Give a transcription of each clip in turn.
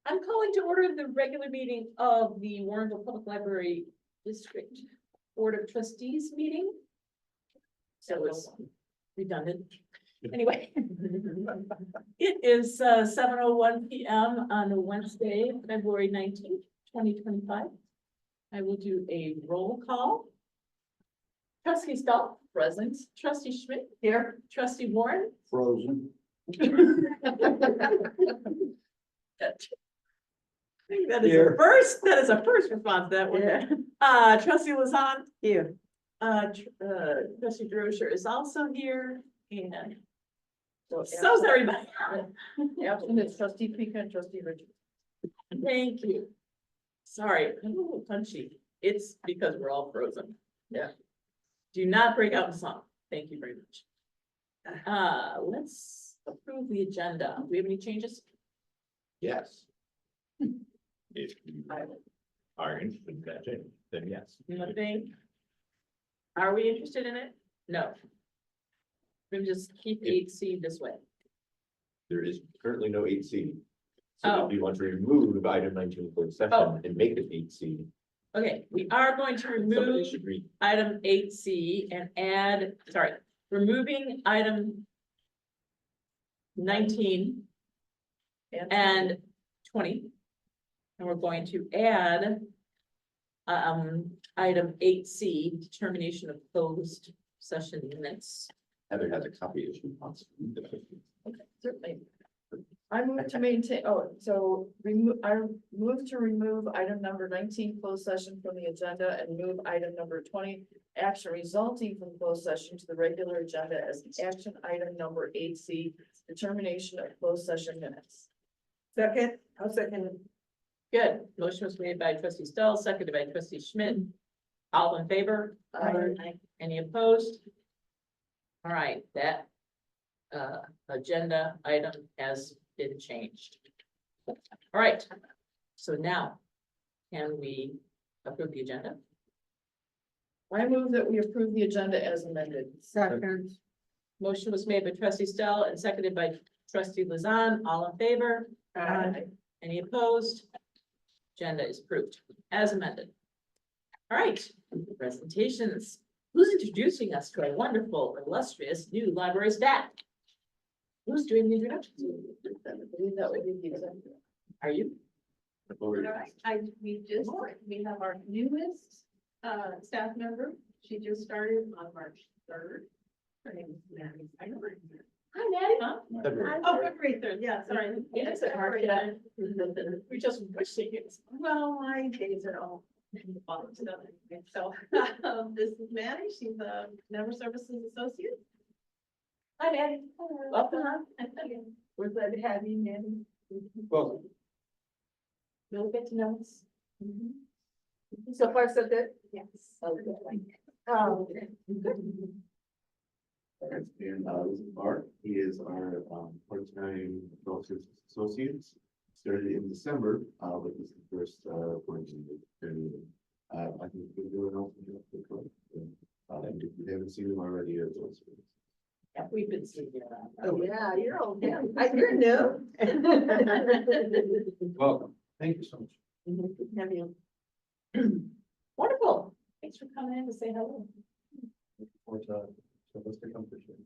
I'm calling to order the regular meeting of the Warrenville Public Library District Board of Trustees meeting. So it's redundant. Anyway, it is 7:01 p.m. on Wednesday, February 19th, 2025. I will do a roll call. Trustee Stahl. Present. Trustee Schmidt. Here. Trustee Warren. Frozen. That is a first, that is a first response to that one. Yeah. Trustee Lazan, Here. Trustee Drosher is also here, and so is absent- everybody. Absent is trustee Pika and trustee Richard. Thank you. Sorry, I'm a little punchy. It's because we're all frozen. Yeah. Do not break out in song. Thank you very much. Let's approve the agenda. Do we have any changes? Yes. If you are interested in that change, then yes. Nothing. Are we interested in it? No. We'll just keep 8C this way. There is currently no 8C. Oh. So if you want to remove item 19 closed session Oh. and make it 8C, Okay, we are going to somebody remove should read. item 8C and add, sorry, removing item 19 and 20. And we're going to add item 8C, determination of closed session minutes. Heather has a copy if she wants to read it. Certainly. I move to maintain, I move to remove item number 19, closed session from the agenda, and move item number 20, action resulting from closed session, to the regular agenda as action item number 8C, determination of closed session minutes. Second, I'll second. Good. Motion was made by trustee Stoll, seconded by trustee Schmidt. All in favor? Aye. Any opposed? All right, that agenda item has been changed. All right, so now can we approve the agenda? I move that we approve the agenda as amended. Second. Motion was made by trustee Stoll and seconded by trustee Lazan. All in favor? Aye. Any opposed? Agenda is approved as amended. All right, presentations. Who's introducing us to our wonderful, illustrious new library staff? Who's doing the introductions? I believe that would be the executive. Are you? All right, we have our newest, staff member. She just started on March 3rd. Her name is Maddie. Hi, Maddie. Huh? February. Oh, February 3rd, yeah, sorry. Yeah, it's a hard time. We're just wishing it. Well, my days are all. So, this is Maddie. She's a member services associate. Hi, Maddie. Welcome. We're glad to have you, Maddie. Well, Really get to know us. So far, so good. Yes. And this is Mark, he is our part-time officers associates, started in December, but this is the first appointment. I think we're doing all. And if you haven't seen him already, it's also. Yeah, we've been seeing you around. Oh, yeah, you're old. You're new. Welcome, thank you so much. Have you? Wonderful. Thanks for coming in to say hello. Let's come for sure.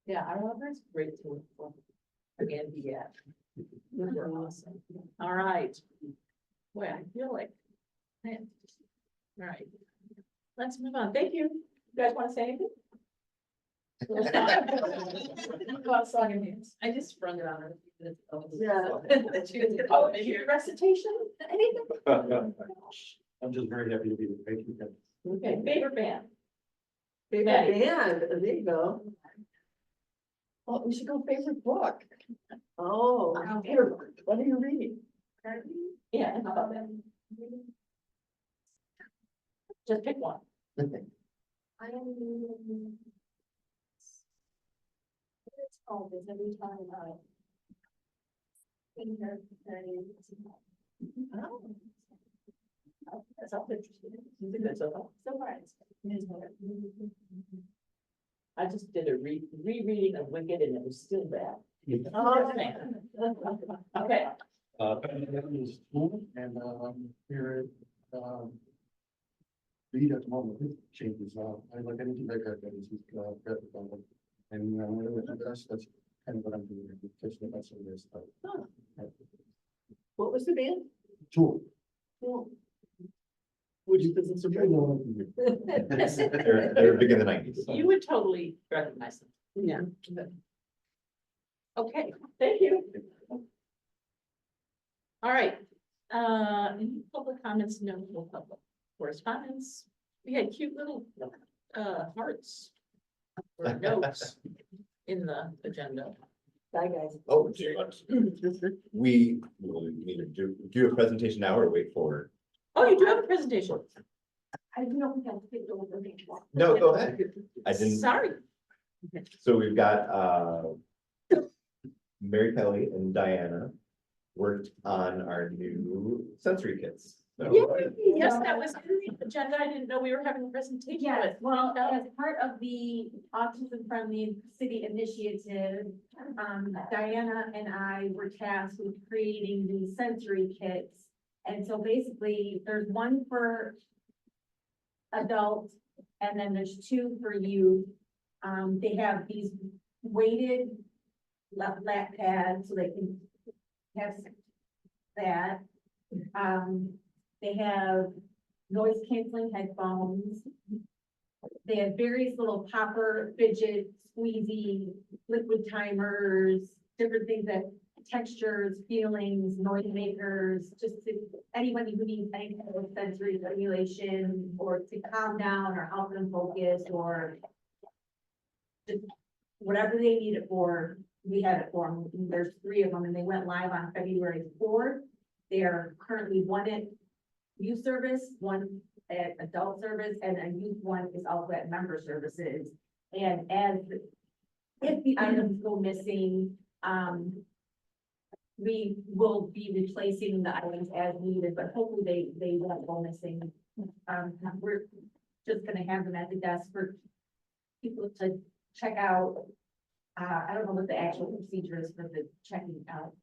Yeah, our library's great to work for. Again, yeah. They're awesome. All right. Boy, I feel like. Man. All right. Let's move on. Thank you. You guys want to say anything? Go outside your hands. I just sprung it on her. Yeah. Oh, your recitation? Anything? I'm just very happy to be with you. Okay, favorite band. Favorite band, there you go. Well, we should go favorite book. Oh. Favorite book. What are you reading? Yeah, how about that? Just pick one. I don't know. What it's called is every time I. think her, Oh. That sounds interesting. Is it good so far? So far, it's. I just did a rereading of Wicked and it was still bad. Okay, School and, here, read at the moment, it changes, I like anything like that, is, better than that. And, that's kind of what I'm doing, catching up on some of this stuff. What was the band? Tool. Which business are you? They're big in the nineties. you would totally recognize them. Yeah. Okay, thank you. All right, any public comments, no public correspondence. We had cute little hearts or notes in the agenda. Bye, guys. Oh, do you want- we will either do a presentation now or wait for, Oh, you do have a presentation. I don't know if I picked over the. no, go ahead. I didn't, Sorry. so we've got, Mary Kelly and Diana worked on our new sensory kits. So, Yay, yes, that was in the agenda. I didn't know we were having a presentation. Yes, but- well, as part of the Autism Friendly City Initiative, Diana and I were tasked with creating these sensory kits. And so basically, there's one for adults, and then there's two for youth. They have these weighted lap pads, so they can have that. They have noise canceling headphones. They have various little popper, fidget, squeezy, liquid timers, different things that textures, feelings, noise makers, just to anybody who needs any kind of sensory stimulation or to calm down or help them focus or just whatever they need it for, we have it for them. And there's 3 of them and they went live on February 4th. They are currently one at youth service, one at adult service, and a youth one is also at member services. And if the items go missing, we will be replacing the items as needed, but hopefully they won't go missing. We're just gonna have them at the desk for people to check out. I don't know what the actual procedure is for the checking out.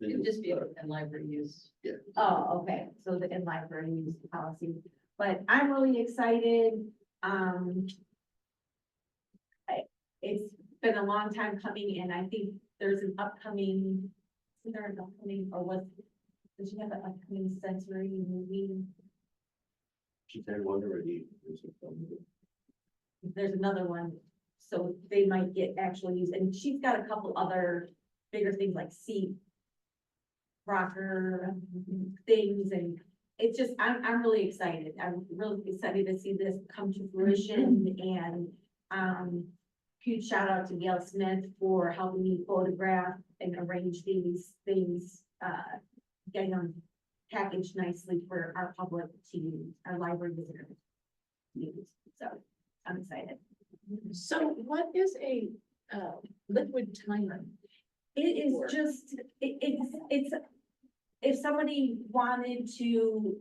It would just be in library use. Oh, okay, so the in-library use policy, but I'm really excited. It's been a long time coming and I think there's an upcoming, is there an upcoming, or was, does she have an upcoming sensory movie? She said one already. There's another one, so they might get actual use, and she's got a couple other bigger things like seat rocker things, and it's just, I'm really excited. I'm really excited to see this come to fruition, and huge shout out to Gail Smith for helping me photograph and arrange these things, getting them packaged nicely for our public to use, our library visitors to use. So I'm excited. So what is a liquid timer? It is just, it's, if somebody wanted to,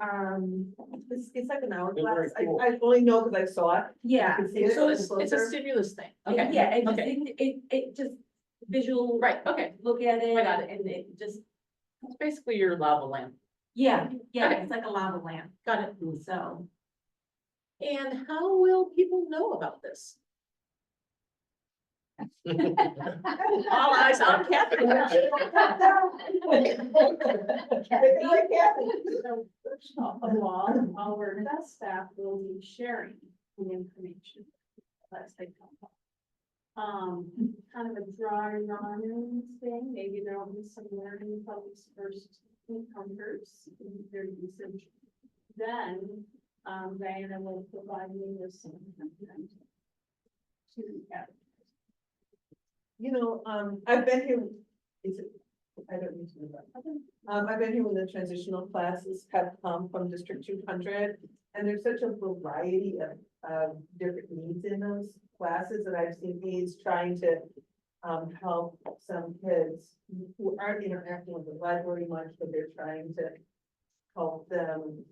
It's like an hourglass. They're very cool. I only know because I saw it. yeah. I can see it. So it's a closer. stimulus thing. Okay. Yeah, it just, Okay. it just visual. Right, okay. Look at it. I got it. And it just, It's basically your lava lamp. yeah, Okay. it's like a lava lamp, Got it. so. And how will people know about this? All eyes on Kathy. Our best staff will be sharing the information. Let's take. Kind of a dry run thing, maybe there'll be some learning from these first encounters in their usage. Then, Diana will provide me with some content to advertise. You know, I've been here, is it, I don't need to know that. I've been here when the transitional classes have come from District 200, and there's such a variety of different needs in those classes, and I've seen aides trying to help some kids who aren't interacting with the library much, but they're trying to help them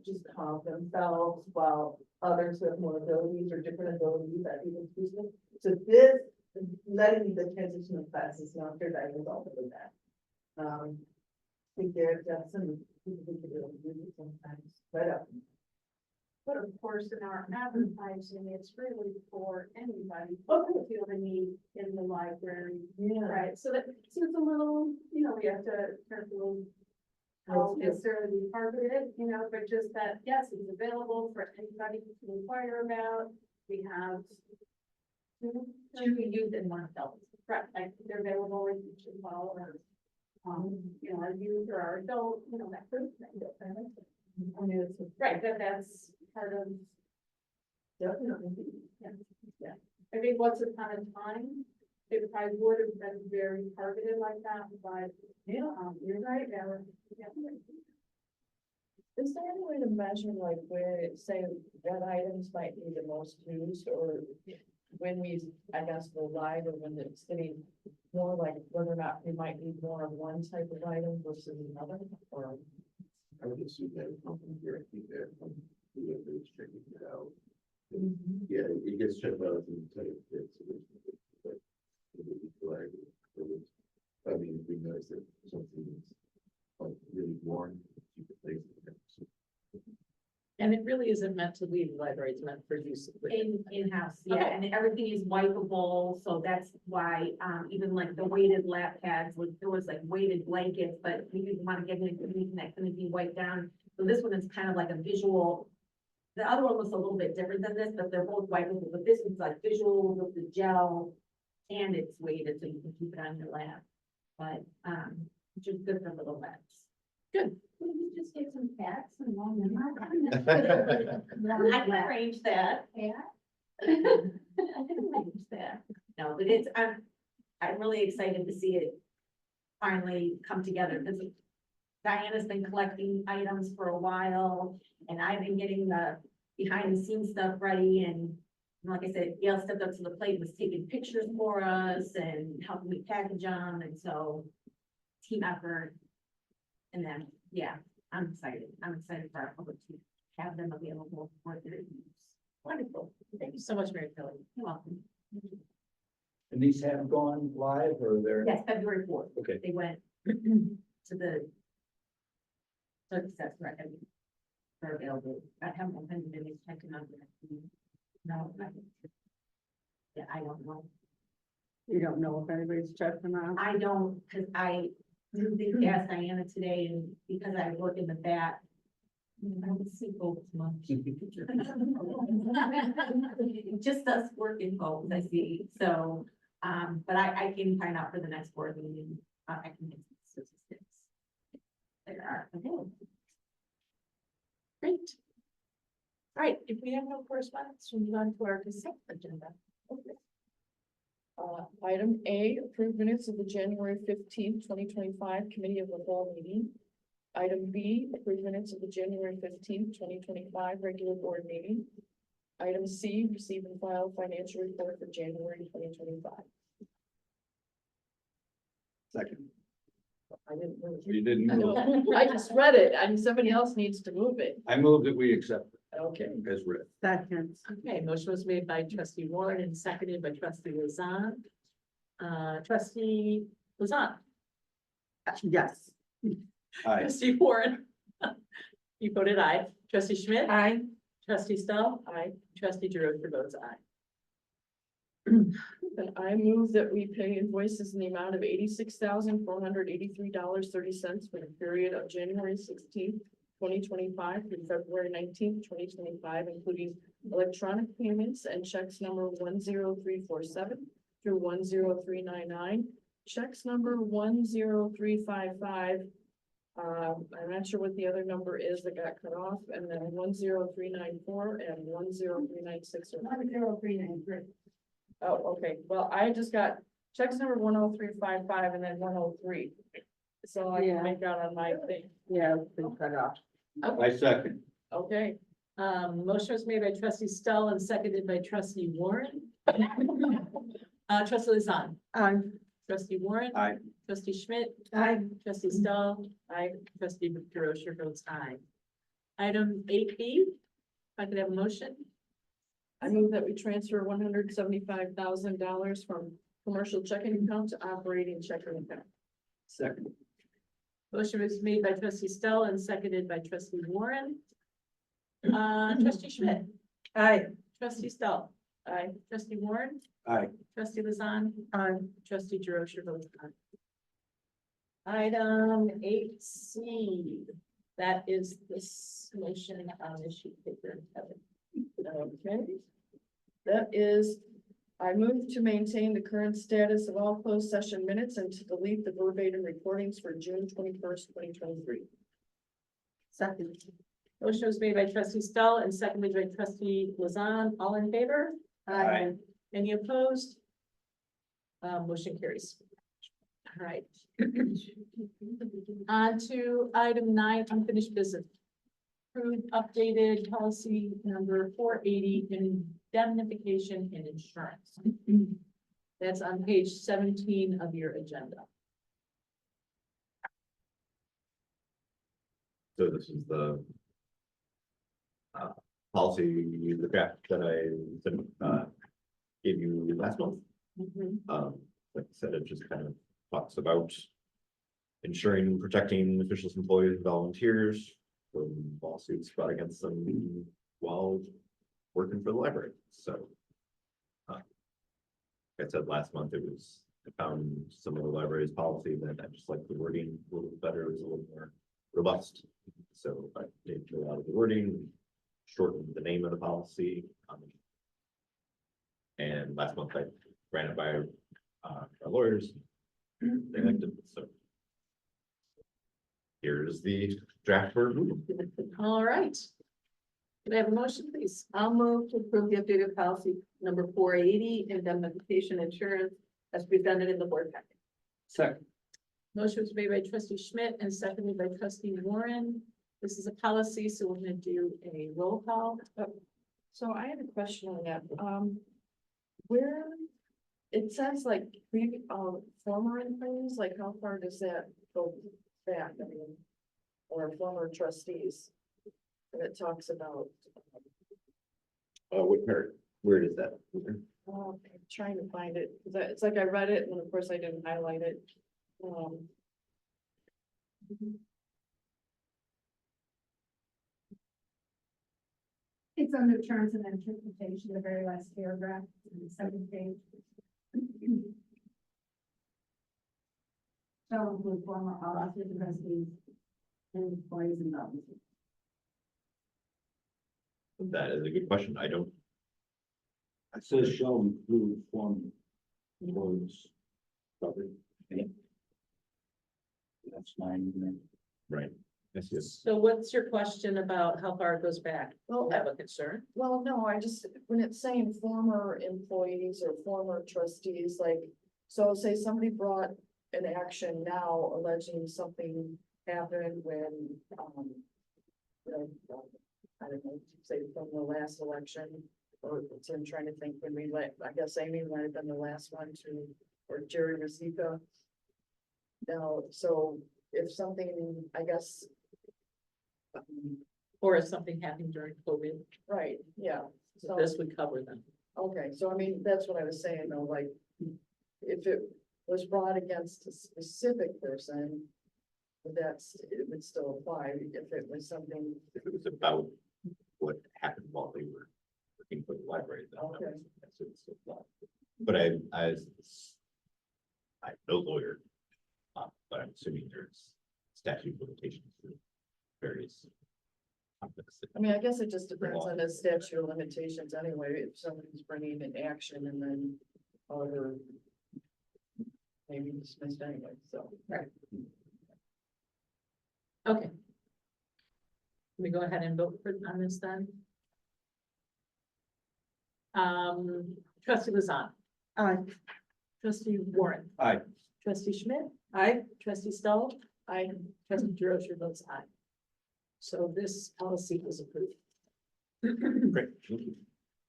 just calm themselves, while others with more abilities or different abilities are even using. So this letting the transitional classes know if they're resulted in that. I think there are some people who could really use it sometimes, but, But of course, in our advertising, it's really for anybody who feel the need in the library, yeah. right? So that, so it's a little, you know, we have to carefully. How necessarily be targeted, you know, but just that, yes, it's available for anybody to inquire about. We have. Two youth and one adult. right, like they're available in each as well, or, you know, our youth or our adult, you know, that sort of thing. I mean, it's Right, that's part of. definitely. Yeah, I think once upon a time, it probably would have been very targeted like that, but, you're right, Aaron. Yeah. Is there any way to measure like where, say, what items might be the most used, or when we, I guess, go live, or when it's getting more like whether or not we might need more of one type of item versus another, or? I would assume that would come from here, I think that whoever is checking it out. Yeah, it gets checked out as an entire bit, so but it would be flagged. I mean, we notice that something is like really worn, keep it placed. And it really isn't meant to leave the library, it's meant for use. In-house, yeah, Okay. and everything is wipeable, so that's why, even like the weighted lap pads, there was like weighted blankets, but we didn't want to get into anything that couldn't be wiped down. So this one is kind of like a visual. The other one looks a little bit different than this, but they're both wipeable, but this one's like visual with the gel. And it's weighted, so you can keep it on your lap, but, just good for little laps. Good. We could just get some facts and long them. I can arrange that. Yeah. I can arrange that. No, but I'm really excited to see it finally come together, because Diana's been collecting items for a while, and I've been getting the behind the scenes stuff ready, and like I said, Gail stepped up to the plate, was taking pictures for us and helping me package them, and so team effort. And then, yeah, I'm excited for our public to have them available for their use. Wonderful. Thank you so much, Mary Kelly. You're welcome. And these have gone live or they're? Yes, February 4th. Okay. They went to the. Success record. They're available. I haven't opened it, it's checking out. No. Yeah, I don't know. You don't know if anybody's checked them out? I don't, because I didn't ask Diana today, and because I work in the back. I don't see folks much. Just us working folks, I see, so, but I can find out for the next board meeting, I can get statistics. There are available. Great. All right, if we have no correspondence, we'll move on to our consent agenda. Item A, approved minutes of the January 15th, 2025 Committee of the Whole meeting. Item B, approved minutes of the January 15th, 2025 regular board meeting. Item C, receive and file financial report for January 2025. Second. I didn't move. You didn't I move. know. I just read it, and somebody else needs to move it. I move that we accept Okay. it as read. Second. Okay, motion was made by trustee Warren and seconded by trustee Lazan. Trustee Lazan. Yes. Aye. Trustee Warren. You voted aye. Trustee Schmidt. Aye. Trustee Stoll. Aye. Trustee DeRosa votes aye. Then I move that we pay invoices in the amount of $86,483.30 for the period of January 16th, 2025 through February 19th, 2025, including electronic payments and checks number 10347 through 10399, checks number 10355. I'm not sure what the other number is that got cut off, and then 10394 and 10396. 10393. Oh, okay, well, I just got checks number 10355 and then 103. So I Yeah. can make out on my thing, Yeah, it's been cut off. I second. okay? Motion was made by trustee Stoll and seconded by trustee Warren. Trustee Lazan. Trustee Warren. Aye. Trustee Schmidt. Aye. Trustee Stoll. Aye. Trustee DeRosa votes aye. Item 8B, if I could have a motion. I move that we transfer $175,000 from commercial checking account to operating checking account. Second. Motion was made by trustee Stoll and seconded by trustee Warren. Trustee Schmidt, Aye. trustee Stoll, Aye. trustee Warren, Aye. trustee Lazan, trustee DeRosa votes aye. Item 8C, that is this motion on the sheet paper. Okay. That is, I move to maintain the current status of all closed session minutes and to delete the verbatim recordings for June 21st, 2023. Second. Motion was made by trustee Stoll and seconded by trustee Lazan. All in favor? Aye. Any opposed? Motion carries. All right. On to item 9, unfinished business. Approved updated policy number 480, indemnification and insurance. That's on page 17 of your agenda. So this is the policy, the draft that I gave you last month. Like I said, it just kind of talks about ensuring and protecting officials, employees, and volunteers from lawsuits brought against them while working for the library. So, like I said last month, I found some of the library's policy that I just like the wording a little better, it was a little more robust. So I did fill out the wording, shortened the name of the policy. And last month I ran it by our lawyers. They liked it, so. Here's the draft for approval. All right. Can I have a motion, please? I'll move to approve the updated policy number 480, indemnification insurance as presented in the board packet. Second. Motion was made by trustee Schmidt and seconded by trustee Warren. This is a policy, so we're gonna do a roll call. So I had a question on that. Where it says like former employees, like how far does that go back? I mean, or former trustees? And it talks about, What part, where is that? I'm trying to find it, 'cause it's like I read it and of course I didn't highlight it. It's under terms and interpretation, the very last paragraph, the second page. Shall include former officers and trustees and employees and officers. That is a good question. I don't, It says shall include former employees. Covered. That's mine. right. Yes, yes. So what's your question about how far it goes back? Well, You have a concern? Well, no, I just, when it's saying former employees or former trustees, like, so say somebody brought an action now alleging something happened when, you know, I don't know, say from the last election, or so I'm trying to think when we I guess Amy might have been the last one to, or Jerry Rosika. Now, so if something, I guess, Or if something happened during COVID, right, yeah. So this would cover them. okay, so I mean, that's what I was saying though, like, if it was brought against a specific person, it would still apply if it was something, If it was about what happened while they were working for the library. Then Okay. that's what it's about. But I'm no lawyer, but I'm assuming there's statute of limitations for various topics. I mean, I guess it just depends on the statute of limitations anyway, if somebody's bringing an action and then, however, maybe dismissed anyway, so. Right. Okay. Can we go ahead and vote on this then? Trustee Lazan. Aye. Trustee Warren. Aye. Trustee Schmidt. Aye. Trustee Stoll. Aye. Trustee DeRosa votes aye. So this policy is approved. Great, thank you.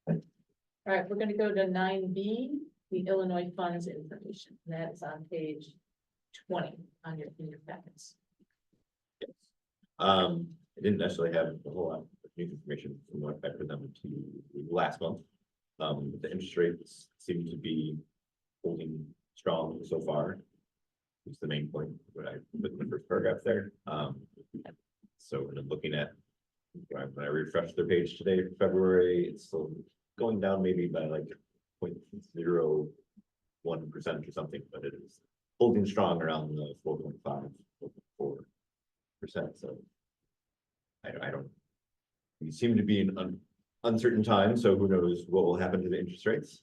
All right, we're gonna go to 9B, the Illinois funds information. That's on page 20 on in your packets. Yes. I didn't necessarily have a whole lot of new information from what I presented to you last month. The interest rates seem to be holding strong so far. Is the main point, what I put in the first paragraph there. So when I'm looking at, when I refreshed their page today, for February, it's still going down maybe by like 0.01% or something, but it is holding strong around the 4.5, 4%. So I don't, we seem to be in uncertain times, so who knows what will happen to the interest rates.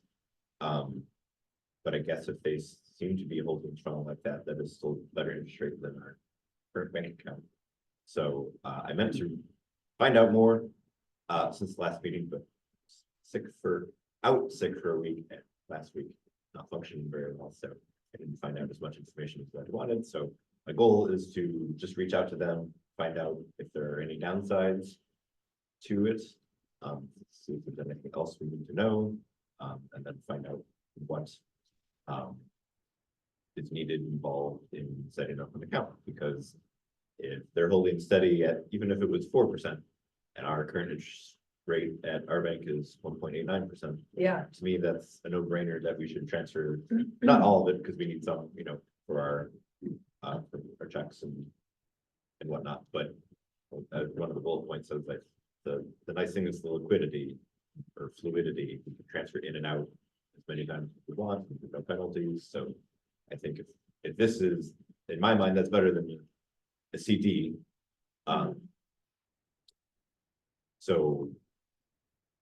But I guess if they seem to be holding strong like that, that is still better interest rate than our current bank account. So I meant to find out more since the last meeting, but sick for a week last week, not functioning very well. So I didn't find out as much information as I wanted. So my goal is to just reach out to them, find out if there are any downsides to it, see if there's anything else we need to know, and then find out what is needed involved in setting up an account. Because if they're holding steady at, even if it was 4%, and our current interest rate at our bank is 1.89%. Yeah. To me, that's a no-brainer that we should transfer, not all of it, because we need some, you know, for our checks and whatnot, but one of the bullet points says that the nice thing is the liquidity or fluidity. We can transfer in and out as many times as we want, with no penalties. So I think if this is, in my mind, that's better than a CD. So,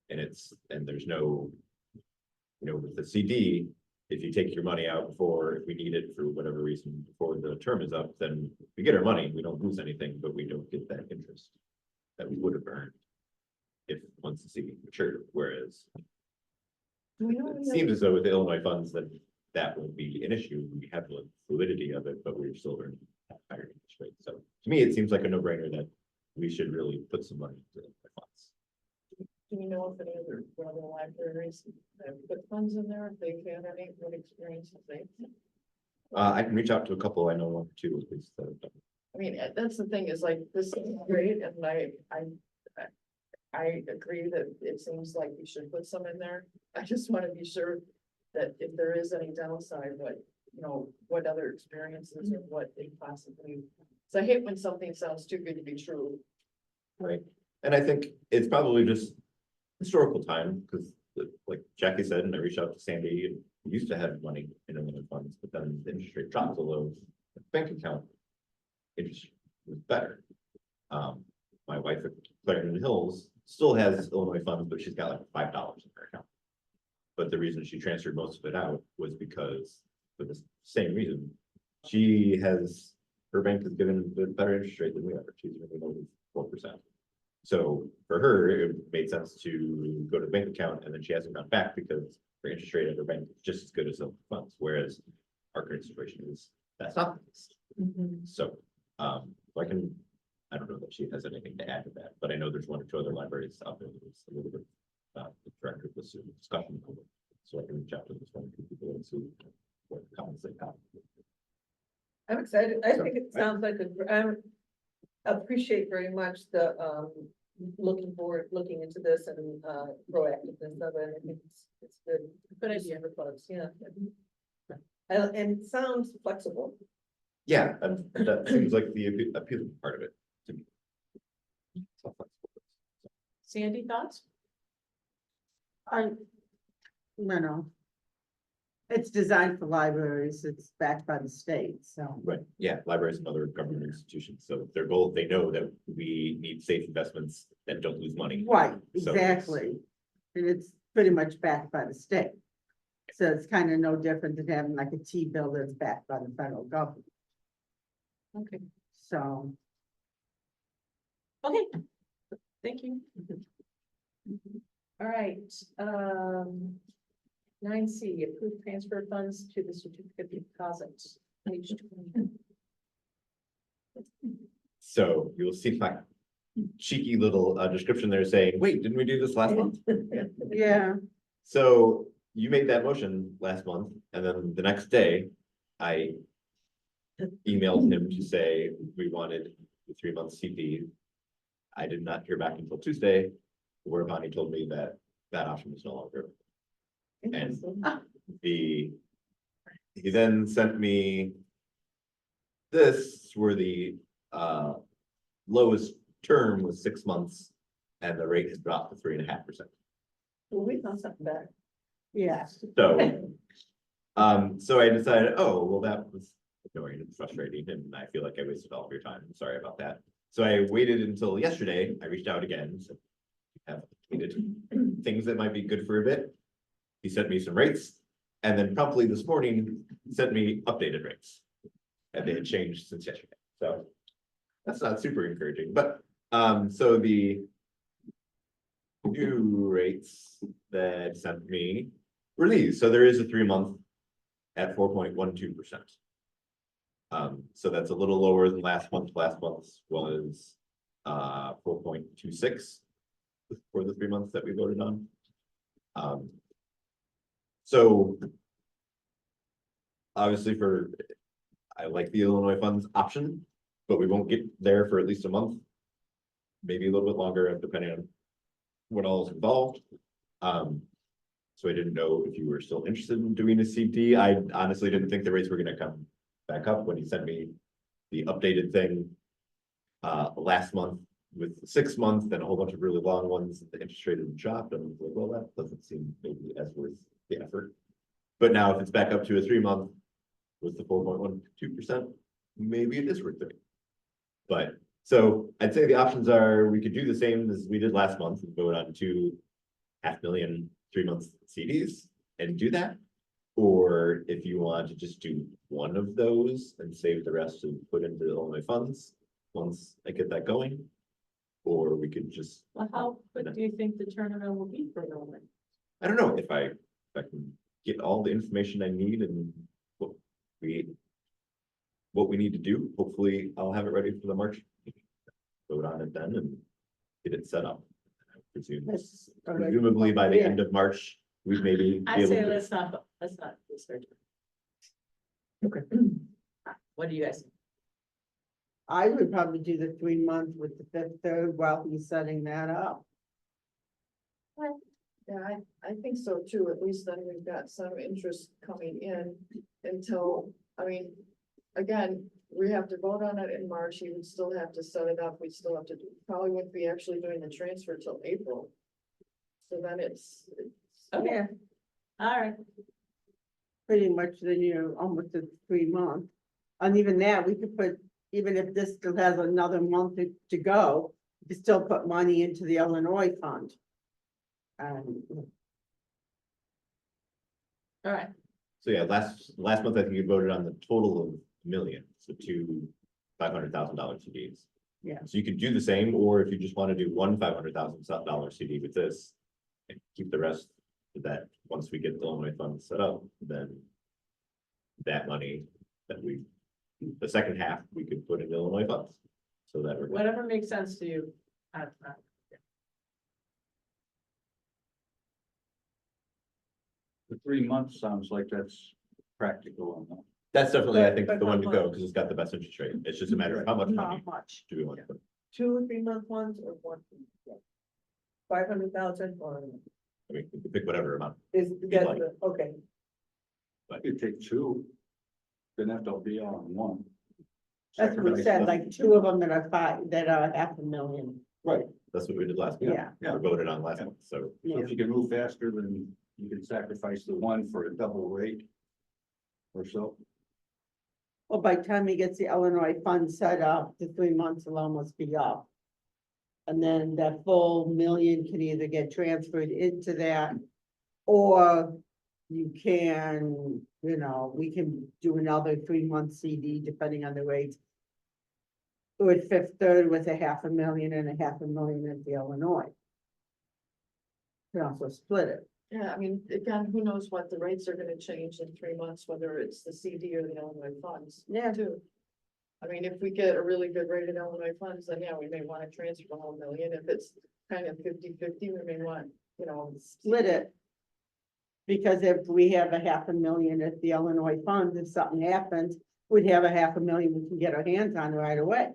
and there's no, you know, with the CD, if you take your money out before, if we need it for whatever reason, before the term is up, then we get our money, we don't lose anything, but we don't get that interest that we would have earned if once the CD matured, whereas it seems as though with the Illinois funds that would be an issue. We have the fluidity of it, but we're still earning a higher interest rate. So to me, it seems like a no-brainer that we should really put some money into the funds. Do you know if any other libraries have put funds in there, if they've had any good experiences? I can reach out to a couple. I know one or two at least. I mean, that's the thing is like, this is great, and I agree that it seems like we should put some in there. I just want to be sure that if there is any downside, what other experiences or what they possibly. So I hate when something sounds too good to be true. Right. And I think it's probably just historical time, because like Jackie said, and I reached out to Sandy, and we used to have money in Illinois funds, but then the interest rate dropped a little. The bank account interest was better. My wife at Clarendon Hills still has Illinois funds, but she's got like $5 in her account. But the reason she transferred most of it out was because, for the same reason, her bank has given a better interest rate than we are. She's really only 4%. So for her, it made sense to go to the bank account, and then she hasn't gone back because her interest rate at her bank is just as good as the funds. Whereas our current situation is that's not the case. So I don't know that she has anything to add to that, but I know there's one or two other libraries out there that's a little bit the director of this discussion. So I can reach out to this one or two people and see what comments they have. I'm excited. I think it sounds like I appreciate very much the looking into this and proactiveness of it. I think it's good. Good idea for folks, yeah. And it sounds flexible. Yeah, and that seems like the appealing part of it to me. So flexible. Sandy, thoughts? No. It's designed for libraries, it's backed by the state, so. Right, yeah, libraries and other government institutions, so their goal, they know that we need safe investments that don't lose money. Right, So exactly. And it's pretty much backed by the state. So it's kind of no different than having like a T-bill that's backed by the federal government. Okay. So. Okay, thank you. All right, 9C, approved transfer funds to the certificate of deposit. Page 20. So you'll see my cheeky little description there saying, wait, didn't we do this last month? Yeah. So you made that motion last month, and then the next day, I emailed him to say we wanted the 3-month CP. I did not hear back until Tuesday, whereupon he told me that that option was no longer. And he then sent me this, where the lowest term was 6 months, and the rate has dropped to 3.5%. Well, we found something better. Yes. So I decided, oh, well, that was annoying and frustrating, and I feel like I wasted all of your time. I'm sorry about that. So I waited until yesterday. I reached out again, so have tweeted things that might be good for a bit. He sent me some rates, and then promptly this morning sent me updated rates. And they had changed since yesterday, so that's not super encouraging, but so the new rates that sent me were these. So there is a 3-month at 4.12%. So that's a little lower than last month. Last month's was 4.26 for the 3 months that we voted on. So obviously I like the Illinois funds option, but we won't get there for at least a month, maybe a little bit longer, depending on what all is involved. So I didn't know if you were still interested in doing a CD. I honestly didn't think the rates were gonna come back up when he sent me the updated thing last month with 6 months, then a whole bunch of really long ones. The interest rate had dropped, and I was like, well, that doesn't seem maybe as worth the effort. But now if it's back up to a 3-month with the 4.12%, maybe it is worth it. But so I'd say the options are, we could do the same as we did last month and vote on 2 500,000 3-month CDs and do that. Or if you want to just do one of those and save the rest and put into Illinois funds once I get that going. Or we could just, Well, how quick do you think the turnaround will be for Illinois? I don't know, if I can get all the information I need and what we need to do, hopefully I'll have it ready for the March. Vote on it then and get it set up. I presume, presumably by the end of March, we maybe be I able say to. let's not research. Okay. What do you guys? I would probably do the 3-month with the 5th third while he's setting that up. Yeah, I think so too. At least then we've got some interest coming in until, I mean, again, we have to vote on it in March. You would still have to set it up. We still have to do, probably wouldn't be actually doing the transfer till April. So then it's Okay, all right. Pretty much then you're almost at 3 months. And even that, we could put, even if this still has another month to go, you could still put money into the Illinois fund. All right, So yeah, last month, I think you voted on the total of million, so 2 $500,000 CDs. Yeah. So you could do the same, or if you just want to do one $500,000 CD with this. And keep the rest of that, once we get the Illinois funds set up, then. That money that the second half, we could put in Illinois funds. So that we're. whatever makes sense to you. The 3 months sounds like that's practical on that. That's definitely, I think, But the one to how go, much? because it's got the best interest rate. It's just a matter of how much money Not much. do we want to put. 2 or 3 month ones or one? 500,000 or I mean, we can pick whatever amount. is that like. okay? You take 2, then have to be all in one. That's what we said, like 2 of them that are 500,000. Right. That's what we did last month. Yeah. We voted on last month, so. So if you can move faster, then you can sacrifice the one for a double rate. Or so. Well, by the time he gets the Illinois fund set up, the 3 months will almost be up. And then that full million can either get transferred into that. Or you can, we can do another 3-month CD depending on the rate. With 5th third with a 500,000 and a 500,000 at the Illinois. You can also split it. yeah, I mean, again, who knows what the rates are gonna change in 3 months, whether it's the CD or the Illinois funds. Yeah. Too. I mean, if we get a really good rate in Illinois funds, then yeah, we may want to transfer the whole million. If it's kind of 50-50, we may want, Split it. Because if we have a 500,000 at the Illinois funds, if something happens, we'd have a 500,000 we can get our hands on right away.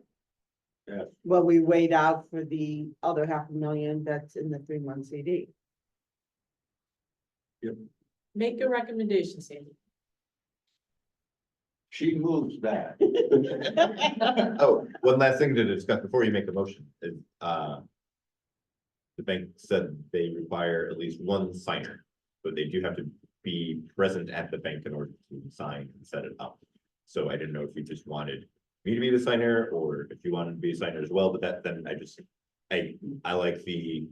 Yeah. Well, we wait out for the other 500,000 that's in the 3-month CD. Make a recommendation, Sandy. She moves that. Oh, one last thing to discuss before you make a motion is, the bank said they require at least one signer, but they do have to be present at the bank in order to sign and set it up. So I didn't know if you just wanted me to be the signer or if you wanted to be a signer as well, but then I like the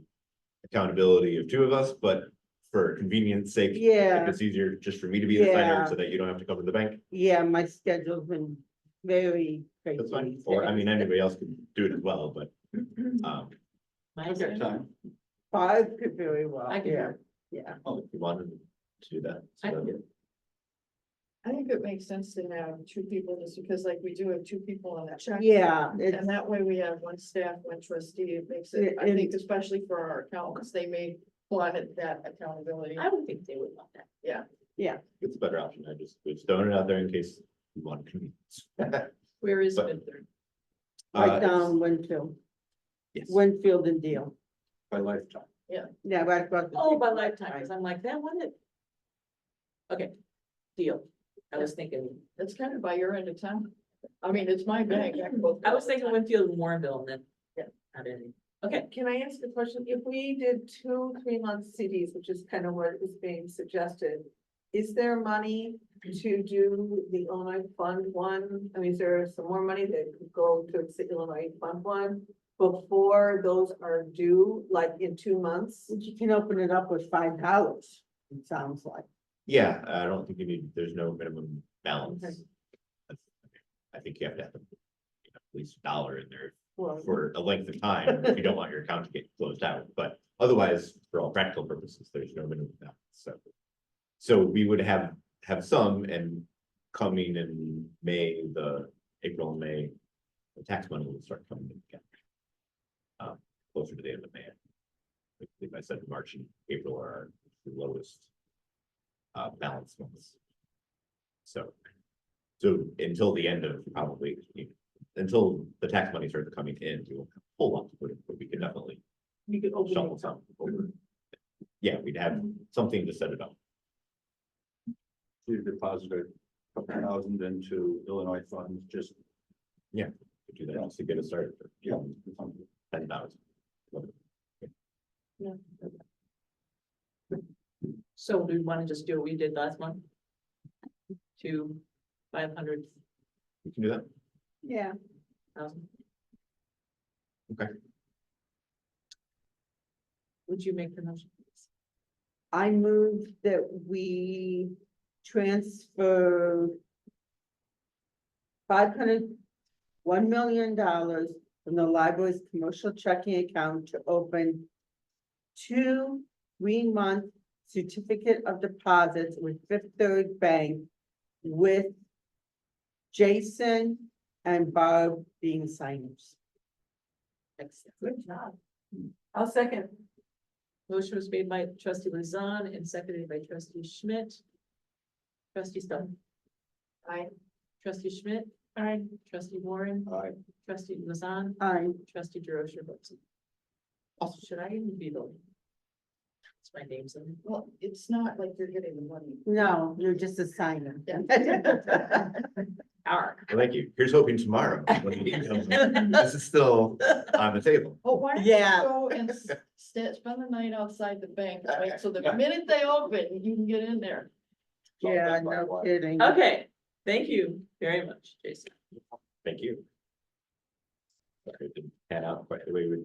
accountability of two of us, but for convenience sake, if Yeah, it's easier just for me to be the signer Yeah. so that you don't have to come to the bank, yeah, my schedule's been very crazy. that's fine. these Or, I days. mean, anybody else could do it as well, but, I got time. 5 could very well, I can yeah, do yeah. oh, if you wanted to do that. so I can then- do it. I think it makes sense to have two people, just because like we do have two people on that check. Yeah, it's, And that way we have one staff, one trustee, it makes it, Yeah, I think and- especially for our accountants, they may want that accountability. I would think they would want that. It's a better option. I just was throwing it out there in case you want convenience. Where is But- Midland? right it's- down Winfield, Yes. Winfield and Deal. By lifetime. Yeah, right across. the Oh, street by from lifetime, Lifetime. 'cause I'm like, that one it. Okay, deal. I was thinking, It's kind of by your end of town. I mean, it's my bank. I can go I was through thinking all the time. Winfield and Warrenville and then. Yeah. Not any. Okay, Can I ask a question? If we did 2 3-month CDs, which is kind of what is being suggested, is there money to do the Illinois Fund one? I mean, is there some more money that could go to the Illinois Fund one before those are due, like in 2 months? But you can open it up with $5, it sounds like. Yeah, I don't think there's no minimum balance. Okay. I think you have to have at least $1 in there well, for a length of time if you don't want your account to get closed out, but otherwise, for all practical purposes, there's no minimum balance, so. So we would have some and coming in May, April and May, the tax money will start coming in again. Closer to the end of May. I believe I said March and April are the lowest balance months. So until the end of probably, until the tax money starts coming in, we won't have a whole lot to put in, but we could definitely you could open shuffle it. some over. Yeah, we'd have something to set it up. She deposited a couple thousand into Illinois funds, just, To do that, just to get it started. yeah. 10,000. So do we want to just do what we did last month? To 500,000. We can do that. Yeah. Okay. Would you make the motion? please? I move that we transfer $1 million from the library's commercial checking account to open 2 3-month certificate of deposits with Fifth Third Bank with Jason and Barb being signers. Excellent. Good job. I'll second. Motion was made by trustee Lizan and seconded by trustee Schmidt. Trustee Stone. Aye. Trustee Schmidt. Aye. Trustee Warren. Aye. Trustee Lizan. Aye. Trustee DeRosa votes. Also, should I even be voting? It's my name's on it. Well, it's not like you're getting the money. No, you're just a signer. Arr. Well, thank you. Here's hoping tomorrow. when the meeting comes in. This is still on the table. Oh, why don't you Yeah. go and spend the night outside the bank, right? So the minute they open, you can get in there. Yeah, no kidding. Okay, thank you very much, Jason. Thank you. Sorry, it didn't pan out quite the way we.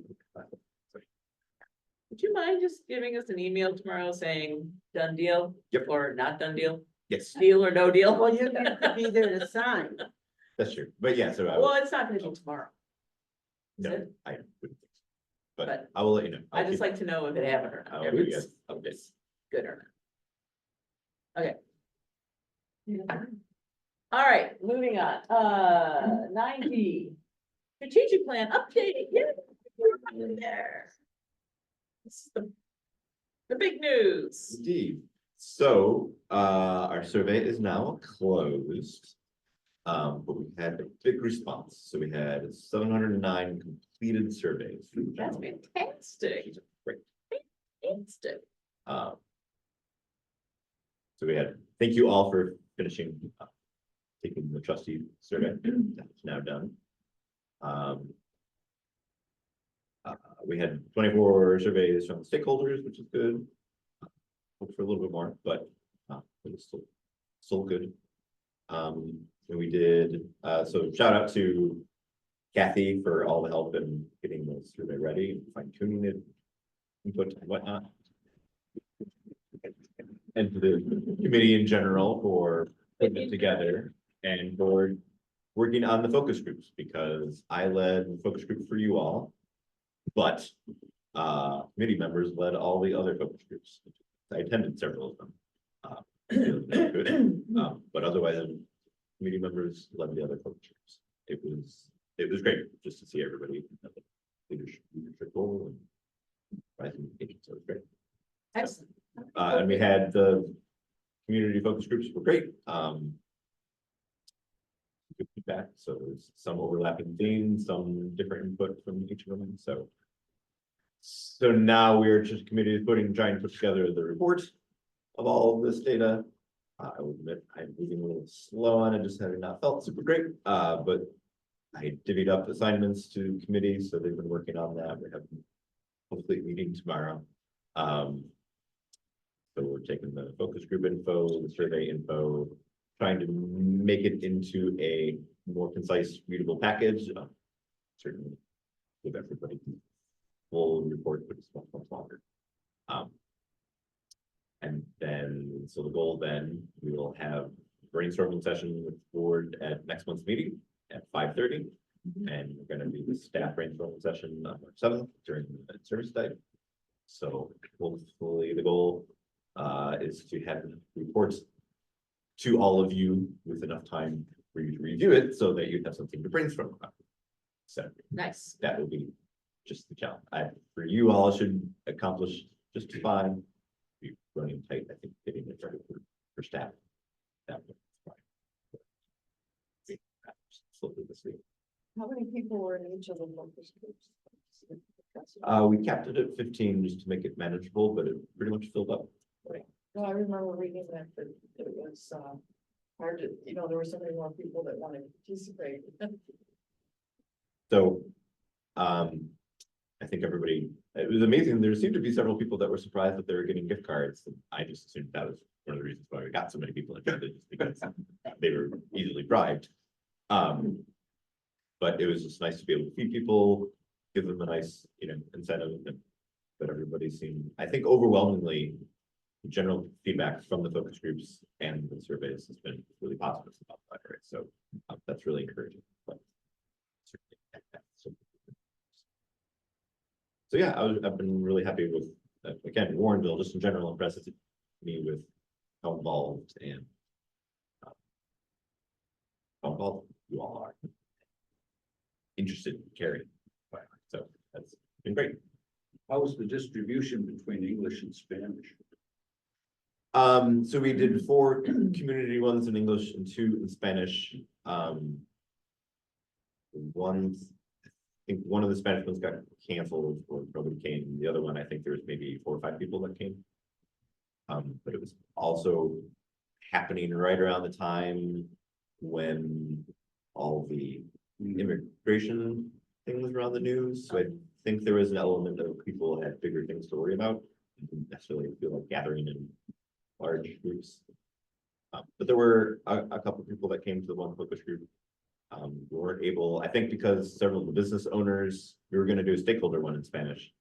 Would you mind just giving us an email tomorrow saying done deal? Yep. Or not done deal? Yes, Deal or no deal? Well, you need to be there to sign. that's true. But yeah, so Well, it's not gonna be tomorrow. Is no, it? I wouldn't think so. But But I will let you know. I just like to know if it happened or not, I'll if give you it's guys updates. good or not. Okay. All right, moving on, 9D. Strategic plan update, yeah, we're in there. This is the big news. Indeed. So, our survey is now closed. But we had a big response. So we had 709 completed surveys. That's fantastic. Great. Fantastic. So we had, thank you all for finishing, taking the trustee survey. That's now done. We had 24 surveys from the stakeholders, which is good. Hope for a little bit more, but it's still good. And we did, so shout out to Kathy for all the help in getting the survey ready and fine tuning it, input and whatnot. And to the committee in general for putting it together and for working on the focus groups, because I led the focus group for you all. But committee members led all the other focus groups. I attended several of them. They were good. But otherwise, committee members led the other focus groups. It was great just to see everybody have a leadership role and rising engagement. So it was great. Excellent. And we had the community focus groups were great. Good feedback. So there's some overlapping themes, some different input from each of them. So now we're just committed to trying to put together the report of all of this data. I will admit I'm moving a little slow on it, just having not felt super great. But I divvied up assignments to committees, so they've been working on that. We're having hopefully a meeting tomorrow. So we're taking the focus group info, the survey info, trying to make it into a more concise, readable package. Certainly give everybody full report, but it's much longer. And then, so the goal then, we will have a brainstorming session with the board at next month's meeting at 5:30. And we're gonna do the staff brainstorming session on March 7th during the service day. So hopefully the goal is to have reports to all of you with enough time for you to review it so that you have something to brainstorm about. So Nice. that will be just the challenge. For you all should accomplish just fine. Be running tight, I think, getting it ready for staff. That was fine. Slowly this week. How many people were in each of the focus groups? We capped it at 15 just to make it manageable, but it pretty much filled up. No, I remember reading that, but it was hard to, there were so many more people that wanted to participate. So, I think everybody, it was amazing. There seemed to be several people that were surprised that they were getting gift cards. And I just assumed that was one of the reasons why we got so many people attended, just because they were easily bribed. But it was just nice to be able to feed people, give them a nice, incentive, and that everybody seemed, I think overwhelmingly, general feedback from the focus groups and the surveys has been really positive about the library. So that's really encouraging. But so yeah, I've been really happy with, again, Warrenville, just in general, impresses me with how involved and how involved you all are. Interested in caring. So that's been great. How was the distribution between English and Spanish? So we did 4 community ones in English and 2 in Spanish. I think one of the Spanish ones got canceled or nobody came. The other one, I think there was maybe 4 or 5 people that came. But it was also happening right around the time when all the immigration things were on the news. So I think there was an element of people who had bigger things to worry about. Didn't necessarily feel like gathering in large groups. But there were a couple of people that came to the one focus group. We weren't able, I think because several of the business owners, we were going to do a stakeholder one in Spanish,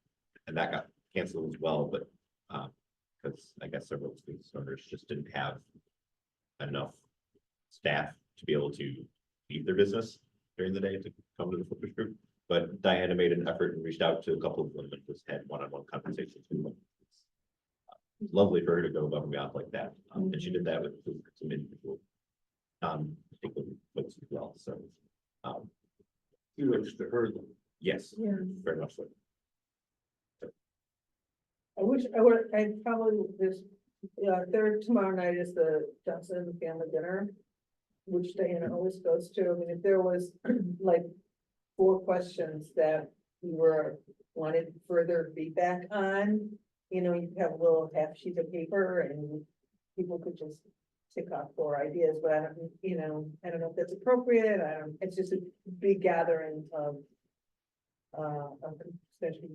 and that got canceled as well. But because I guess several of the business owners just didn't have enough staff to be able to leave their business during the day to come to the focus group. But Diana made an effort and reached out to a couple of them and just had one-on-one conversations with them. It was lovely for her to go above and beyond like that. And she did that with some individual folks as well. So Kudos to her. yes, Yeah. very much so. I probably, third tomorrow night is the Johnson family dinner, which Diana always goes to. I mean, if there was like 4 questions that you wanted further feedback on, you have a little half sheet of paper and people could just tick off 4 ideas, but I don't, I don't know if that's appropriate, it's just a big gathering of especially,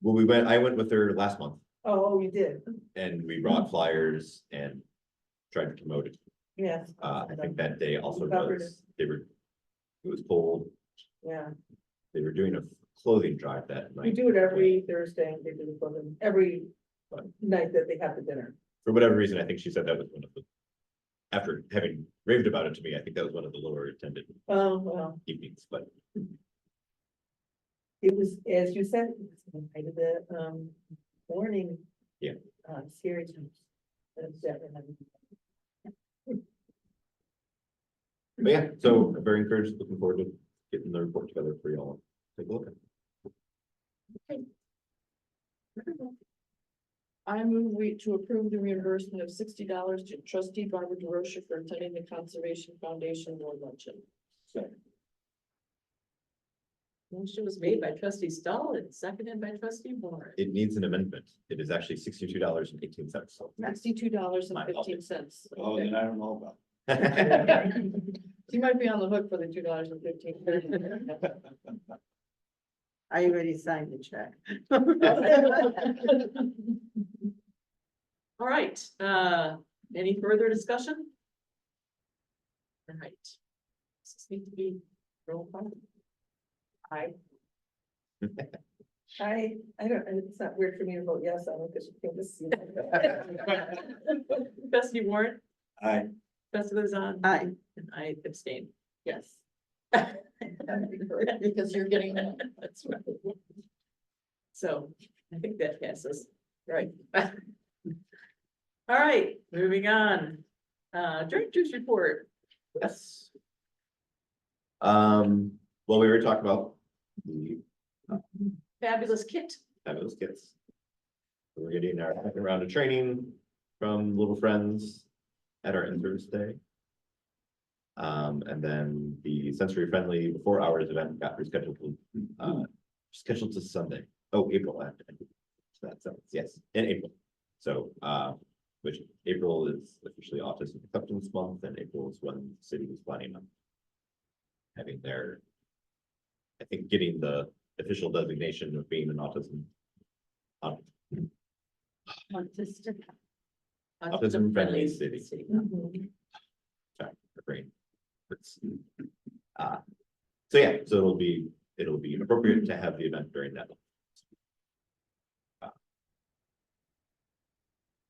Well, I went with her last month oh, you did, and we brought flyers and tried to promote it. yes. I think that day also Covered was, it was cold. Yeah, They were doing a clothing drive that we night. do it every Thursday, they do it for them, every night that they have the dinner. For whatever reason, I think she said that was one of the, after having raved about it to me, I think that was one of the lower attended Oh, well, evenings, but it was, as you said, it was the night of the morning. Yeah. Scary times. That's definitely- but yeah, so I'm very encouraged, looking forward to getting the report together for y'all. Take a look at. I move to approve the reimbursement of $60 to trustee Barbara DeRocher for attending the Conservation Foundation Award Luncheon. Motion was made by trustee Stoll and seconded by trustee Warren. It needs an amendment. It is actually $62.18. $62.15. Oh, then I don't know about. You might be on the hook for the $2.15. I already signed the check. All right, any further discussion? All right. Does this need to be roll call? I don't, it's not weird for me to vote yes on it, because you can just see. Trustee Warren, Aye. trustee Luzon. Aye. And I abstain. Yes. Because you're getting that. That's right. So I think that passes, right? All right, moving on. Director's report. Yes. Well, we already talked about the Fabulous kit. fabulous kits. We're getting our second round of training from Little Friends at our interns day. And then the sensory friendly before hours event got rescheduled to Sunday. Oh, April. So that's, yes, in April. So, which April is officially Autism Acceptance Month, and April is when the city was planning on having their, I think, getting the official designation of being an autism friendly city. Mhm. Sorry, my brain. So yeah, so it'll be appropriate to have the event during that.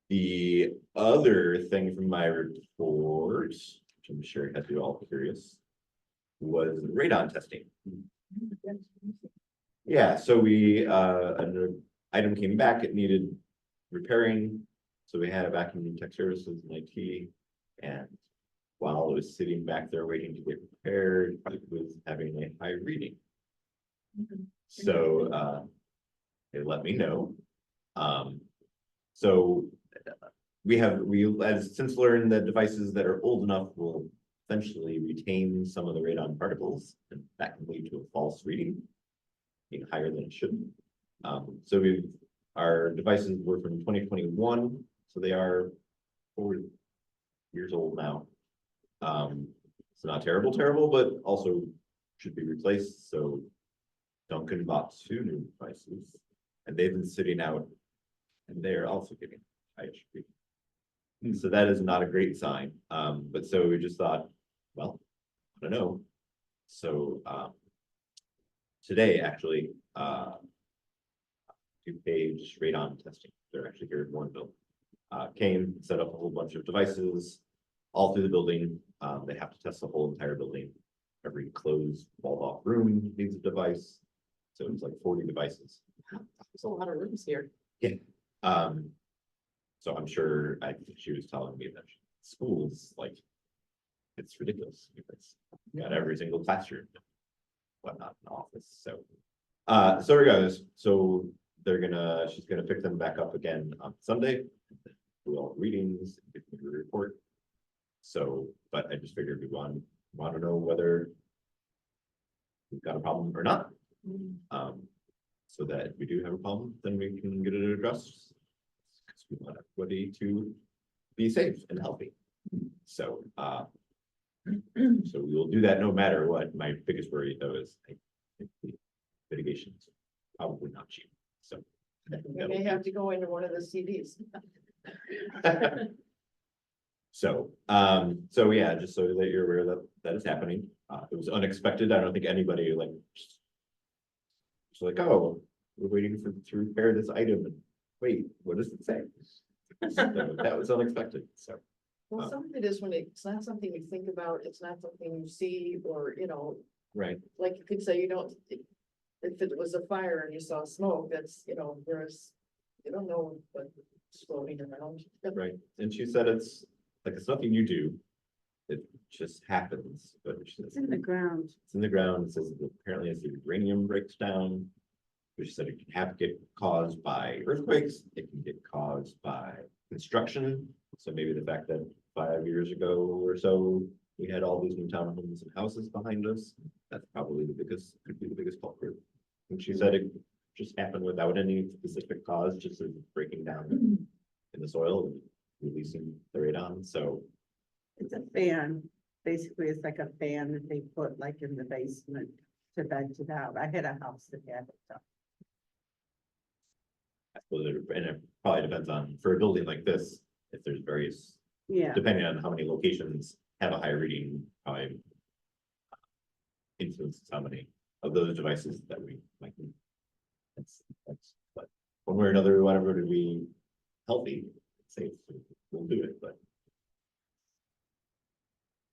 The other thing from my report, which I'm sure has you all curious, was radon testing. Yeah, so an item came back, it needed repairing. So we had a vacuum tech services and IT, and while it was sitting back there waiting to get repaired, it was having a high reading. So they let me know. So we have since learned that devices that are old enough will eventually retain some of the radon particles, and that can lead to a false reading, being higher than it should. So our devices were from 2021, so they are 4 years old now. It's not terrible, but also should be replaced. So Duncan bought 2 new devices, and they've been sitting out, and they are also getting high HP. So that is not a great sign. But so we just thought, well, I don't know. So today, actually, 2-page radon testing. They're actually here in Warrenville. Came, set up a whole bunch of devices all through the building. They have to test the whole entire building. Every closed, walled off room needs a device. So it's like 40 devices. There's a lot of rooms here. Yeah. So I'm sure, I think she was telling me that schools, like, it's ridiculous. It's got every single classroom, whatnot, in the office. So regardless, so she's gonna pick them back up again on Sunday. Do all the readings, give me the report. So, but I just figured we want to know whether we've got a problem or not. So that if we do have a problem, then we can get it addressed. Because we want everybody to be safe and healthy. So, so we will do that no matter what. My biggest worry though is I think the mitigation is probably not cheap, so. We may have to go into one of the CDs. So, so yeah, just so that you're aware that that is happening. It was unexpected. I don't think anybody like. It's like, oh, we're waiting to repair this item. And wait, what does it say? So that was unexpected, so. Well, some of it is when it's not something you think about, it's not something you see, or, you know, Right, like you could say you don't. If it was a fire and you saw smoke, that's, you know, whereas you don't know what's floating around. right. And she said it's like, it's nothing you do. It just happens, but she says It's in the ground. it's in the ground. It says apparently as the uranium breaks down. Which said it can get caused by earthquakes, it can get caused by construction. So maybe the fact that 5 years ago or so, we had all these new townhomes and houses behind us, that's probably could be the biggest culprit. And she said it just happened without any specific cause, just sort of breaking down in the soil and releasing the radon, so. It's a fan. Basically, it's like a fan that they put like in the basement to vent it out. I had a house that had it. So. I suppose and it probably depends on, for a building like this, if there's various, Yeah, depending on how many locations have a high reading, probably influences how many of those devices that we might need. But one way or another, whatever to be healthy, safe, we'll do it, but.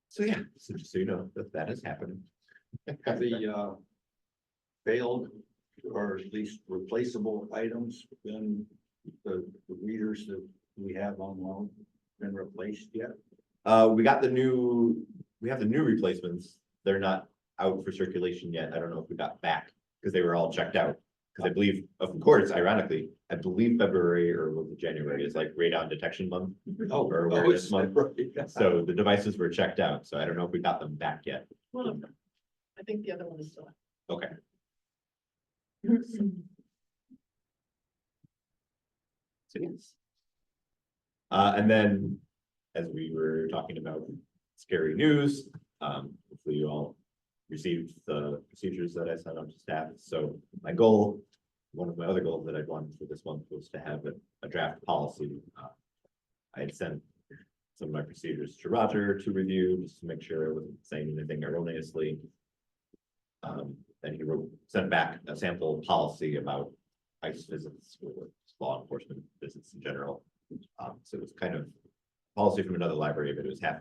So yeah, so just so you know, that is happening. The failed or at least replaceable items in the readers that we have on loan been replaced yet? We have the new replacements. They're not out for circulation yet. I don't know if we got back because they were all checked out. Because I believe, of course, ironically, I believe February or was it January is like radon detection month. Or awareness month. So the devices were checked out. So I don't know if we got them back yet. One of them. I think the other one is still. Okay. So yes. And then, as we were talking about scary news, hopefully you all received the procedures that I sent out to staff. So my goal, one of my other goals that I'd wanted for this month was to have a draft policy. I had sent some of my procedures to Roger to review, just to make sure I wasn't saying anything erroneously. Then he sent back a sample policy about ICE visits or law enforcement visits in general. So it was kind of policy from another library, but it was half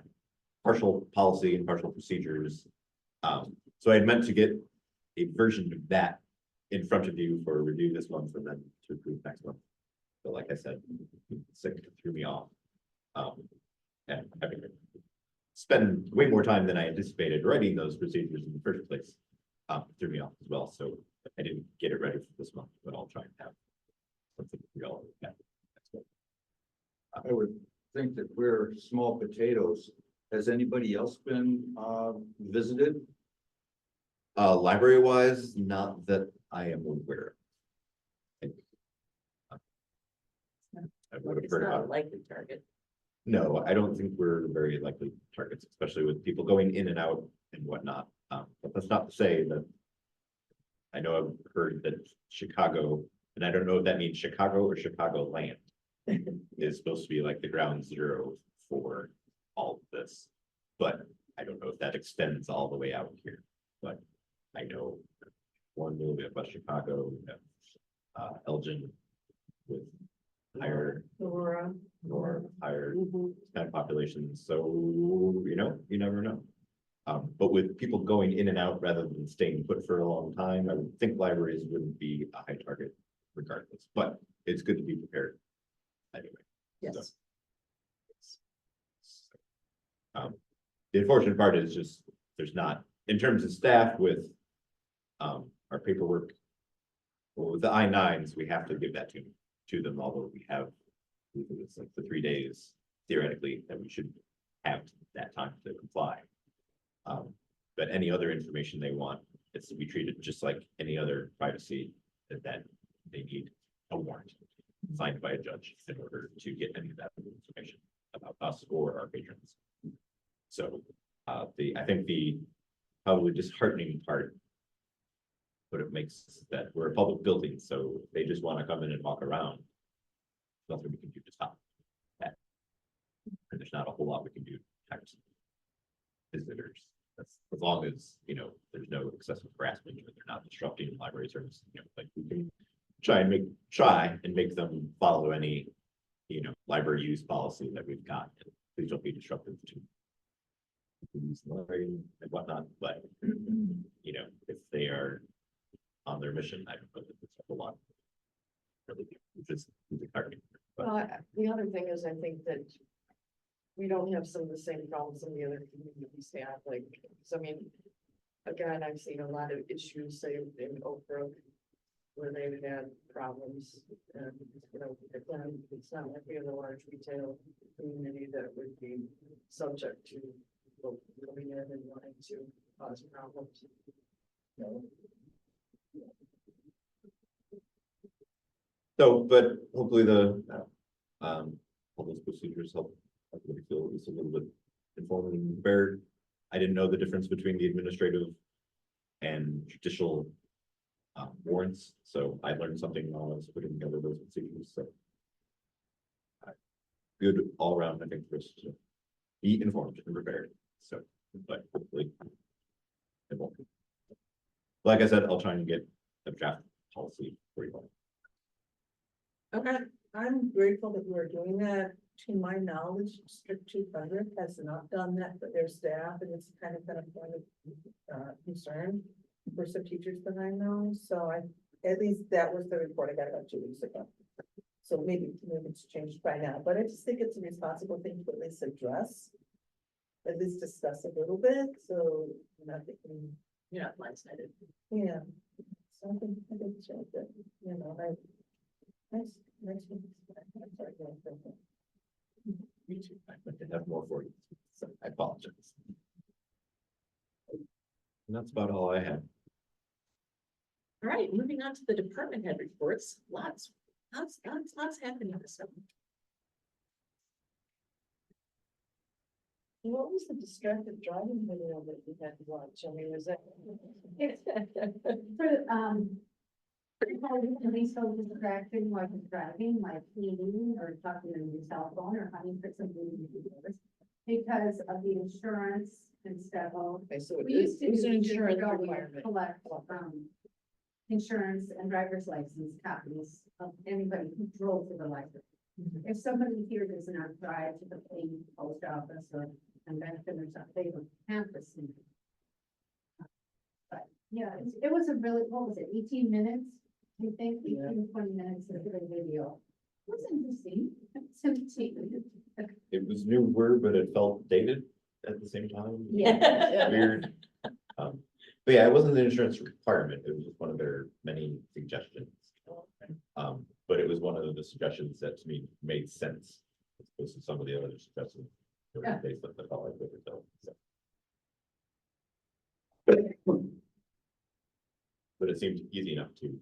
partial policy and partial procedures. So I had meant to get a version of that in front of you for review this month and then to approve next month. But like I said, sick threw me off. And having to spend way more time than I anticipated writing those procedures in the first place, threw me off as well. So I didn't get it ready for this month, but I'll try and have something real. I would think that we're small potatoes. Has anybody else been visited? Library wise, not that I am aware of. I would have It's heard not about a it. likely target. No, I don't think we're very likely targets, especially with people going in and out and whatnot. But that's not to say that. I know I've heard that Chicago, and I don't know if that means Chicago or Chicago land, is supposed to be like the ground zero for all of this. But I don't know if that extends all the way out here, but I know one little bit about Chicago, we have, Elgin with higher Aurora. or higher Mhm. kind of populations, so, you know, you never know. But with people going in and out rather than staying put for a long time, I would think libraries wouldn't be a high target regardless, but it's good to be prepared. Anyway. Yes. The unfortunate part is just, there's not, in terms of staff with, our paperwork. Well, with the I-9s, we have to give that to them, although we have, it's like the 3 days theoretically that we should have that time to comply. But any other information they want, it's to be treated just like any other privacy that they need a warrant signed by a judge in order to get any of that information. about us or our patrons. So, I think the probably disheartening part. But it makes that we're a public building, so they just want to come in and walk around. Nothing we can do to stop that. And there's not a whole lot we can do to protect visitors. That's as long as, there's no excessive harassment or they're not disrupting library service, like we can try and make them follow any, library use policy that we've got. Please don't be disruptive to use the library and whatnot, but if they are on their mission, I don't know that it's a lot. Really, just targeting. Well, the other thing is, I think that we don't have some of the same problems in the other communities have, like, so I mean, again, I've seen a lot of issues, say, in Oak Brook, where they've had problems, and, again, it's not like we have a large retail community that would be subject to people coming in and wanting to cause problems. So, but hopefully all those procedures help everybody feel at least a little bit informed and prepared. I didn't know the difference between the administrative and judicial warrants, so I learned something while I was putting together those procedures, so. Good all around, I think, for us to be informed and prepared, so, but hopefully. It won't be. Like I said, I'll try and get a draft policy for you all. Okay, I'm grateful that we're doing that. To my knowledge, District 200 has not done that for their staff, and it's kind of been a point of concern for some teachers that I know. So at least that was the report I got about 2 weeks ago. So maybe it's changed by now, but I just think it's a responsible thing to at least address. At least discuss a little bit, so you're not thinking, You're not blindsided. yeah. So I think that, nice. I'm sorry, go ahead. Me too. I did have more for you, so I apologize. And that's about all I had. All right, moving on to the department head reports. Lots happening this summer. What was the distracted driving video that you had to watch? I mean, was that? These folks distracted while you're driving, like eating or talking on your cell phone or having put something in your ears because of the insurance and stuff. Okay, so We used to it's an do insurance go requirement. collect, insurance and driver's license copies of anybody who drove to the library. If somebody here does not drive to the post office or convention or something, they don't have this. But yeah, it was a really, what was it, 18 minutes? I think 18, 20 minutes of the video. It was interesting. It was new word, but it felt dated at the same time. Yeah. Weird. But yeah, it wasn't an insurance requirement. It was just one of their many suggestions. But it was one of the suggestions that to me made sense. As opposed to some of the other suggestions. That were based on the thought I put it down, so. But it seemed easy enough to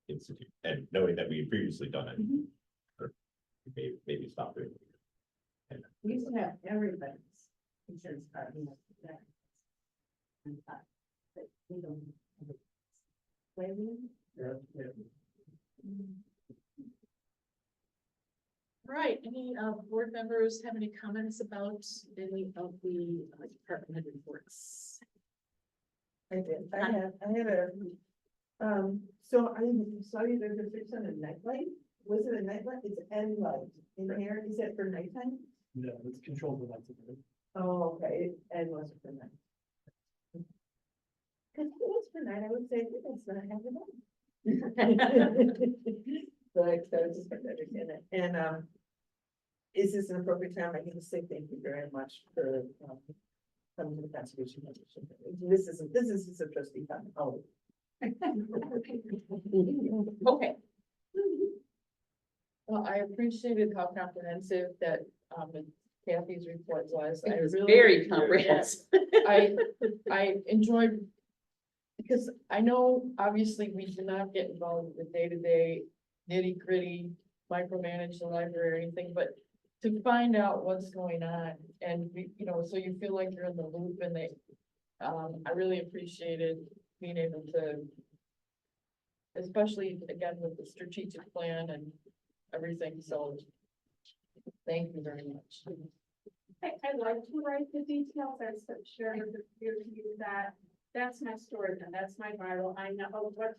institute, and knowing that we had previously done it. Or maybe stop doing it. And We used to have everybody's insurance card. But we don't have it. Where we? All right, any board members have any comments about any of the department head reports? I did, I had a, so I saw you, there's a fix on a nightlight. Was it a nightlight? It's end light in here. Is that for nighttime? No, it's controlled for that. Oh, okay, and was it for night? Cause if it was for night, I would say it's not happening. But I was just trying to understand it, and, is this an appropriate time? I need to say thank you very much for, coming to the conservation commission. This is a trustee comment. Oh. Okay. Well, I appreciated how comprehensive that, Kathy's report was. I It was really very did. comprehensive. I enjoyed, because I know obviously we do not get involved with the day-to-day nitty-gritty, micromanage the library or anything, but to find out what's going on and, so you feel like you're in the loop and I really appreciated being able to, especially again with the strategic plan and everything, so thank you very much. I like to write the details, that's what sharing with you, that's my story, and that's my Bible, I know what.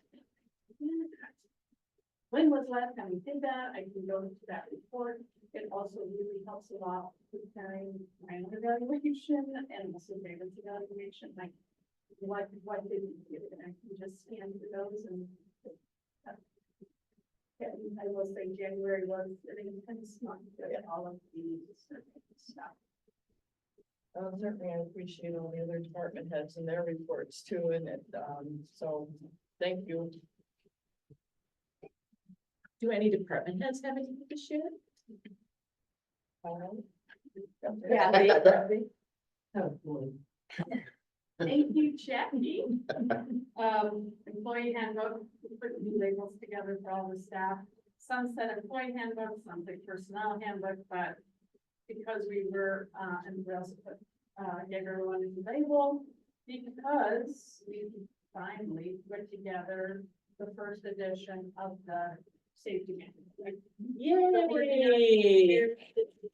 When was last time we did that, I can go into that report, it also really helps a lot preparing my own evaluation and also David's evaluation, like what did we do, and I can just scan through those and. Yeah, I will say January was an intense month, all of the stuff. Certainly, I appreciate all the other department heads and their reports too, and so, thank you. Do any department heads have anything to share? Yeah. Thank you, Jackie. Employee handbook, we put the labels together for all the staff. Some said employee handbook, some said personnel handbook, but because we were, and we also put, gave everyone a new label, because we finally put together the first edition of the safety manual. Yay!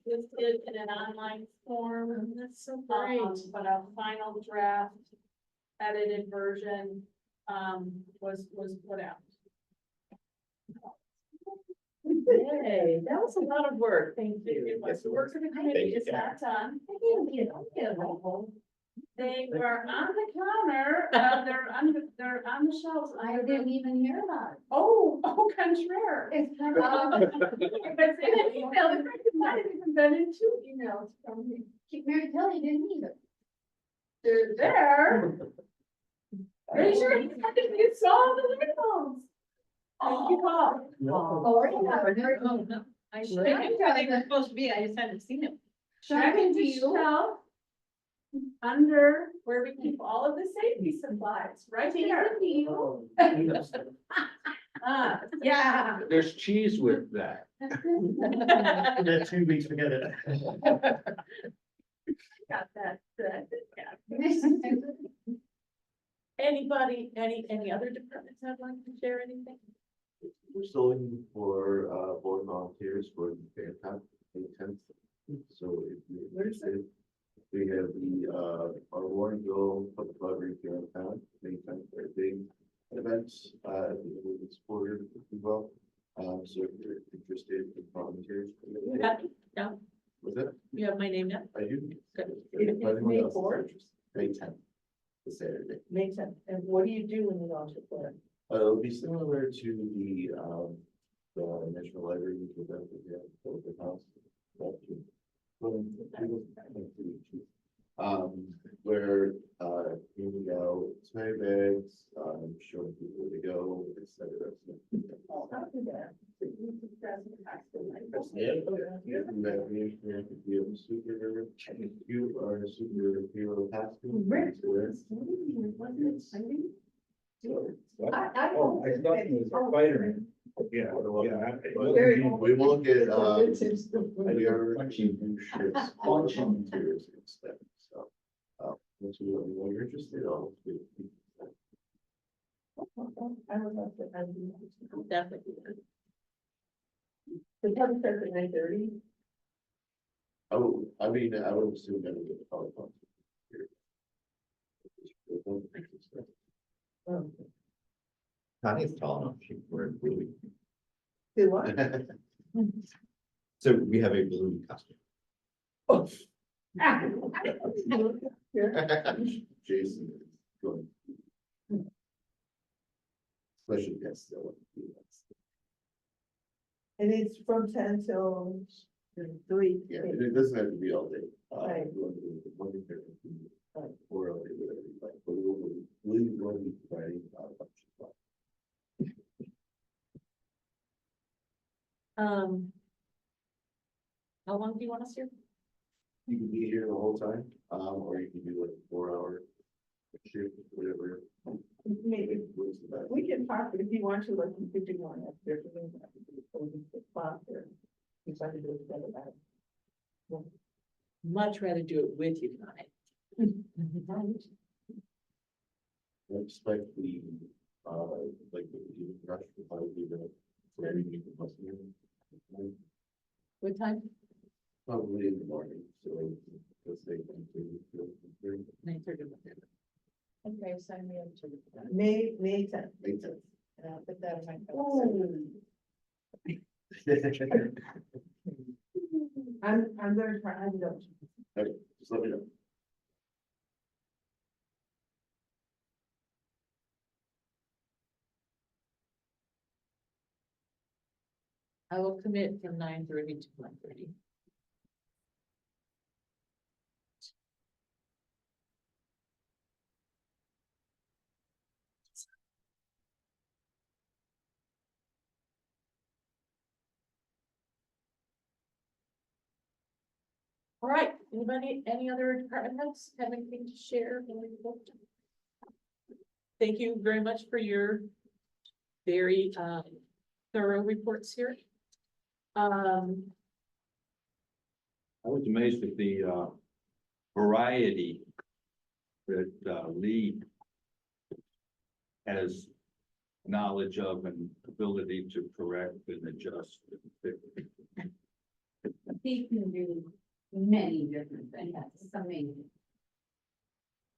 Listed in an online form. That's so great. But a final draft, edited version, was put out. Yay, that was a lot of work, thank you. It was the work of the committee, you, it's not done. They were on the counter, they're on the shelves. I didn't even hear about it. Oh, contraire. It's kind of, But in an email, in fact, it might have even been in 2 emails from me. Mary Kelly didn't either. They're there. Raise your hand if you saw the labels. Thank you all. I should have been where they were supposed to be, I just hadn't seen them. Check into shelf under where we keep all of the safety supplies, right here. Yeah. There's cheese with that. That 2 weeks, forget it. Got that, yeah. Anybody, any other departments have like to share anything? We're still looking for, board volunteers for the fair time, May 10th. So if you're interested, we have our Warrenville Public Library here in town, May 10th, very big event, at the end of this quarter as well. So if you're interested in volunteers. You got me? No, Was that? you have my name now? I do. Good. If anyone May else is 4th? interested, May 10th, the Saturday. Makes sense. And what do you do when you volunteer for it? It'll be similar to the National Library Week event that we have at the open house. Where, handing out swag bags, showing people where to go, et cetera. Yeah, you have a super, you are a superhero costume. I thought it was a fighter. Yeah. We will get, we are punching shirts, punching tears and stuff, so. Once you're interested, I'll do. I would love to. Definitely. The public starts at 9:30. I would assume that we get the power pump. Connie's tall enough, she can wear blue. Do what? So we have a blue costume. Jason is going. Special guest still. And it's from 10 till 3. Yeah, it doesn't have to be all day. Right. Monday, Thursday, or all day, whatever you like, but we'll be providing. How long do you want us here? You can be here the whole time, or you can do like a 4-hour shift, whatever. maybe was the best. we can talk, but if you want to, like, you could do one up there. If I could do it together, that. Much rather do it with you tonight. I expect the, like, the rush will probably be the. for everything for us here. What time? Probably in the morning, so let's say. 9:30. Okay, sign me up to. May 10th. Later. And I'll put that in my. calendar. I'm very try, I don't. Okay, just let me know. I will commit from 9:30 to 1:30. All right, anybody, any other department heads have anything to share? Thank you very much for your very thorough reports here. I was amazed at the variety that Lee has knowledge of and ability to correct and adjust. He can do many different things. It's amazing.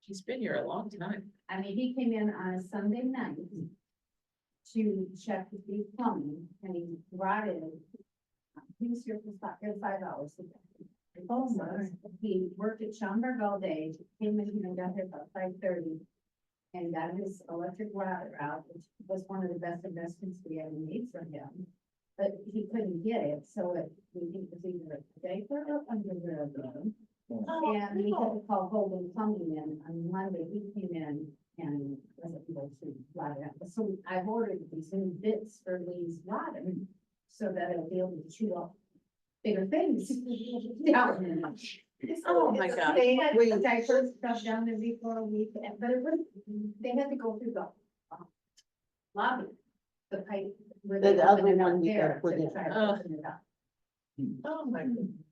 She's been here a long time. I mean, he came in on a Sunday night to check the plumbing and he brought in, he was here for 5 hours. Oh, my. He worked at Schaumburg all day, came in and got here about 5:30. And got his electric router out, which was one of the best investments we ever made for him. But he couldn't get it, so it was either a diaper or under the room. And we had to call Holden Plumbing in on Monday. He came in and wasn't able to rot it out. So I've ordered these new bits for Lee's rotter so that it'll be able to chew up bigger things. Yeah. Oh, my God. They had diapers stuff down there before a week, but it was, they had to go through the lobby, the pipe. where The they other open it up one you there gotta put to in. try to open it up. Oh, my goodness.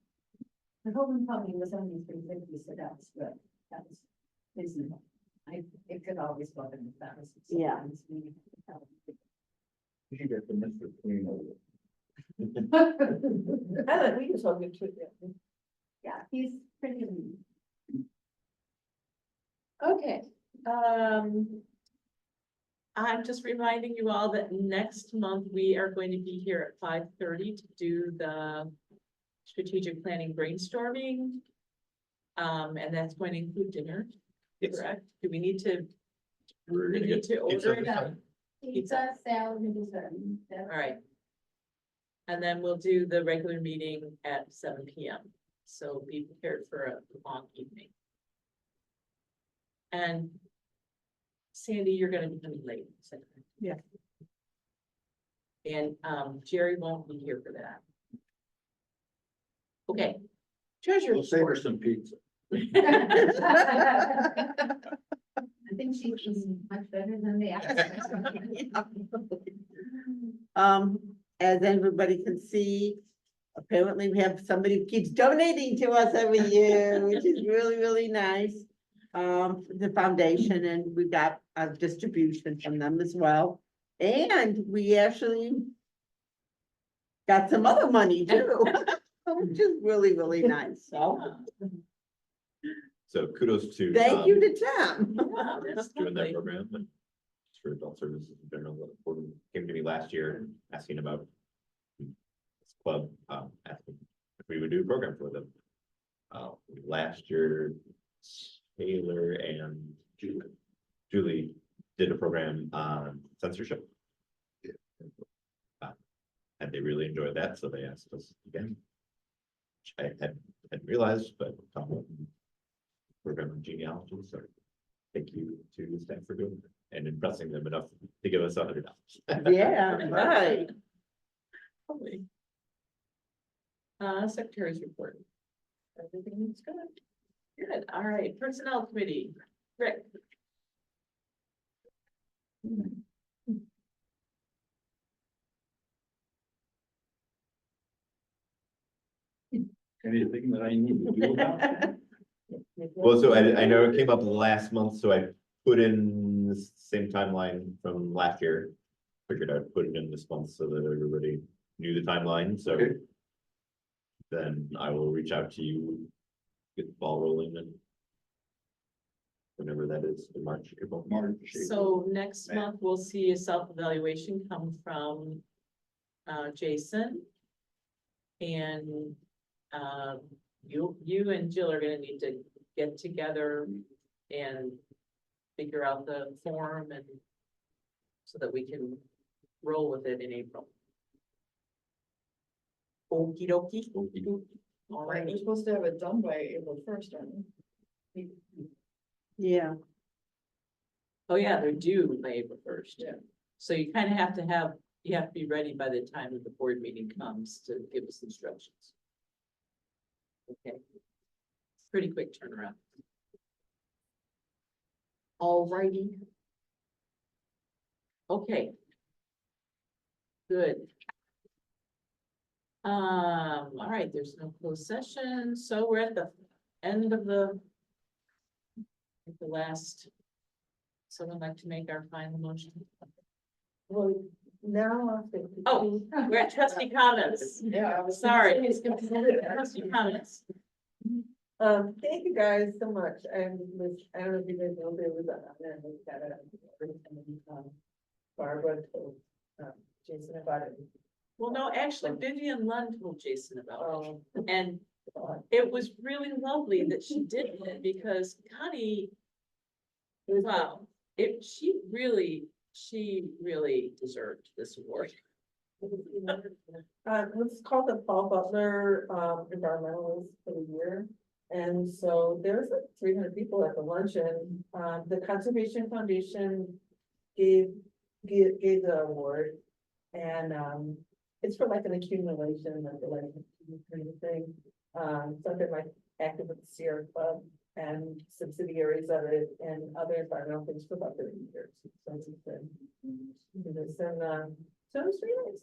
The Holden Plumbing was only 350, so that was good. That was reasonable. It could always go in the thousand. Yeah. You should get the Mr. Clean over. I like, we can talk it too. Yeah, he's pretty good. Okay, I'm just reminding you all that next month we are going to be here at 5:30 to do the strategic planning brainstorming. And that's going to include dinner, Yes. correct? Do we need to, We're we gonna need get to order it? pizza. All Pizza, salad, and dessert. right. And then we'll do the regular meeting at 7 PM. So be prepared for a long evening. And Sandy, you're gonna be coming late. is that correct? Yeah. And Jerry won't be here for that. Okay. Treasure We'll save her report. some pizza. I think she's much better than the As everybody can see, apparently we have somebody who keeps donating to us every year, which is really, really nice. The foundation, and we got a distribution from them as well. And we actually got some other money too, which is really, really nice. So So kudos to. thank you to Tim. Yeah, that's Doing that lovely. program, but just for adult services in general, the board came to me last year asking about this club, asking if we would do a program for them. Last year, Taylor and Julie did a program on censorship. And they really enjoyed that, so they asked us again. Which I hadn't realized, but program on genealogy, so thank you to the staff for doing that and impressing them enough to give us $100. Yeah, right. Lovely. Secretary's report. Everything is good. Good, all right, personnel committee, Rick. Anything that I need to do about it? Well, so I know it came up last month, so I put in the same timeline from last year. Figured I'd put it in this month so that everybody knew the timeline, so. Okay. Then I will reach out to you, get the ball rolling and. Whenever that is, in March, April. March. So next month, we'll see a self-evaluation come from Jason. And you and Jill are gonna need to get together and figure out the form and so that we can roll with it in April. Okey dokey. All Right, right. we're supposed to have it done by April 1st, aren't we? Yeah, Oh, yeah, they're due by April 1st. Yeah. So you kind of you have to be ready by the time that the board meeting comes to give us instructions. Okay. Pretty quick turnaround. All righty. Okay. Good. All right, there's no closed session, so we're at the end of the last. Someone like to make our final motion? Well, now I think. Oh, we're at trustee comments. Yeah, I was. Sorry. Trustee comments. Thank you guys so much. I don't know if you guys know, there was Barbara told, Jason about it. Well, no, actually Vivian Lund told Jason about Um, it. And it was really lovely that she did it because Connie, wow, she really deserved this award. It's called the Paul Butler, Environmentalist for the Year. And so there's like 300 people at the luncheon. The Conservation Foundation gave the award. And, it's for like an accumulation, like a kind of thing. Something like active with the Sierra Club and subsidiaries of it and other environmental things for about 30 years. So it's been, so it was really nice.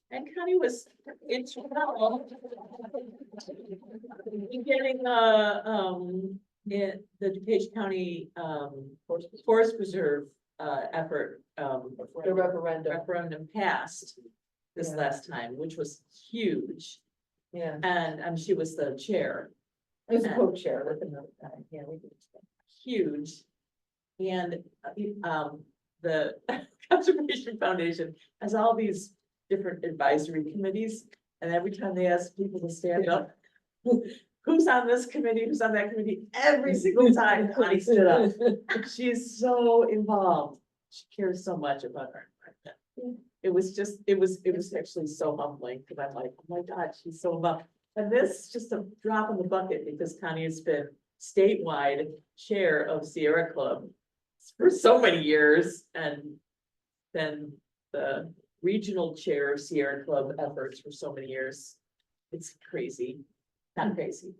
And Connie was instrumental in getting the DuPage County Forest Preserve effort The referendum, referendum passed this Yeah. last time, which was huge. yeah, And she was the chair, it was a co-chair with another guy, yeah, we did. huge. And the Conservation Foundation has all these different advisory committees. And every time they ask people to stand up, who's on this committee, who's on that committee, every single time Connie stood up. She's so involved. She cares so much about her environment. It was actually so humbling, because I'm like, oh my God, she's so involved. And this is just a drop in the bucket, because Connie has been statewide chair of Sierra Club for so many years, and then the regional chair of Sierra Club efforts for so many years. It's crazy, not crazy,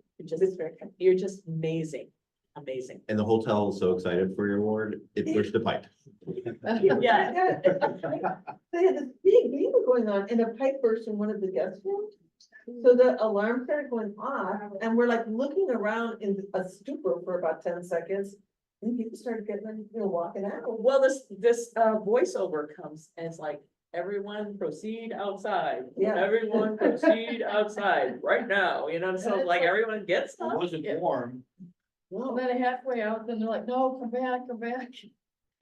you're just amazing, amazing. And the hotel is so excited for your award, it pushed the pipe. Yeah. They had this big game going on and a pipe burst in one of the guest rooms. So the alarm started going off and we're like looking around in a stupor for about 10 seconds. And people started getting, walking out. Well, this voiceover comes and it's like, everyone proceed outside. Yeah. Everyone proceed outside right now, so it's like everyone gets It up. wasn't warm. And then halfway out, then they're like, no, come back.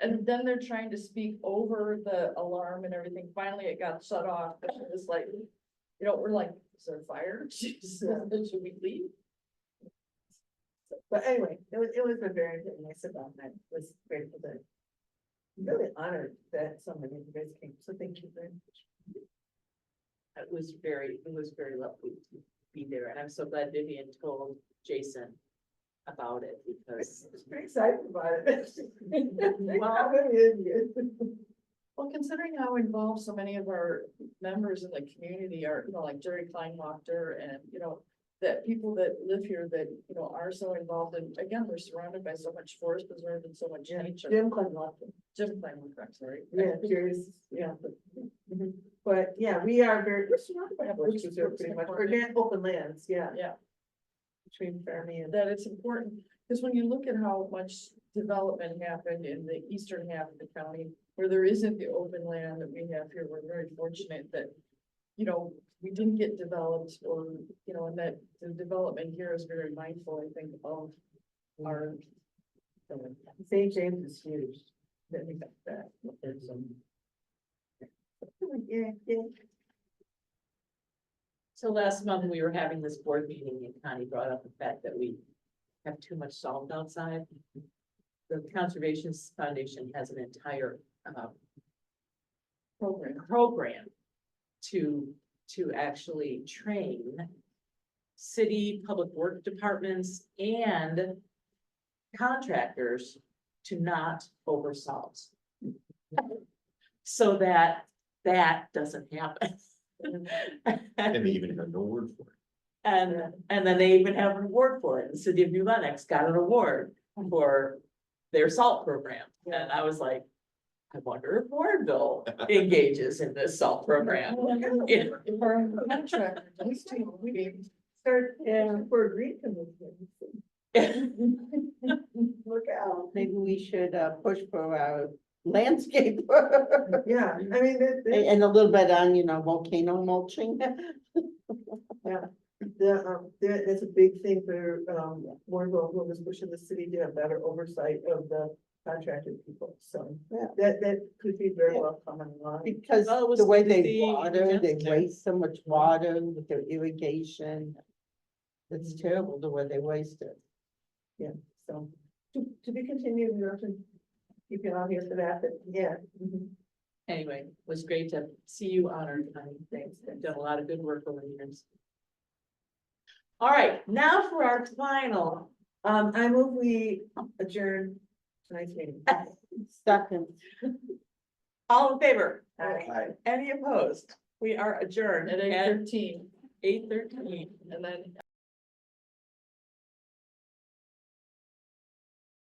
And then they're trying to speak over the alarm and everything. Finally, it got shut off. But it was like, we're like, is there a fire? Should we leave? But anyway, it was a very nice event. I was grateful that, really honored that so many of you guys came. So thank you very much. It was very lovely to be there, and I'm so glad Vivian told Jason about it, because I was pretty excited about it. Wow. Well, considering how involved so many of our members in the community are, like Jerry Kleinwachter and, that people that live here that, are so involved, and again, we're surrounded by so much forest preserve and so much nature. Jim Kleinwachter. Jim Kleinwachter, sorry. Yeah, curious, yeah. But yeah, we are very, we're surrounded by bushes there pretty much, or open lands, yeah. Yeah. Between Fermi and. That it's important, because when you look at how much development happened in the eastern half of the county, where there isn't the open land that we have here, we're very fortunate that, you know, we didn't get developed, or, you know, and that the development here is very mindful, I think, of our. St. James is huge. That we got that. There's some. Yeah, yeah. So last month, we were having this board meeting and Connie brought up the fact that we have too much salt outside. The Conservation Foundation has an entire program to actually train city public work departments and contractors to not oversalt. So that doesn't happen. And they even have no word for it. And then they even have an award for it. The city of New Lenox got an award for their salt program. And I was like, I wonder if Warrenville engages in this salt program. If our contractor does too, we Start, for a green commission. Look out. Maybe we should push for our landscape. Yeah, I mean, And a little bit on, volcano mulching. that's a big thing for, Warrenville, who was pushing the city to have better oversight of the contracted people, so. Yeah. That could be very well coming along. Because Well, it was the way good to they see water, they Jessica. waste so much water with their irrigation. It's terrible the way they waste it. Yeah, so, to be continued, we have to keep you on here for that, but yeah. Anyway, it was great to see you honored, Connie. Thanks. You've done a lot of good work over the years. All right, now for our final. I move we adjourn tonight's meeting. Second. All in favor? Aye. Any opposed? We are adjourned at at 8:13, 8:13. and then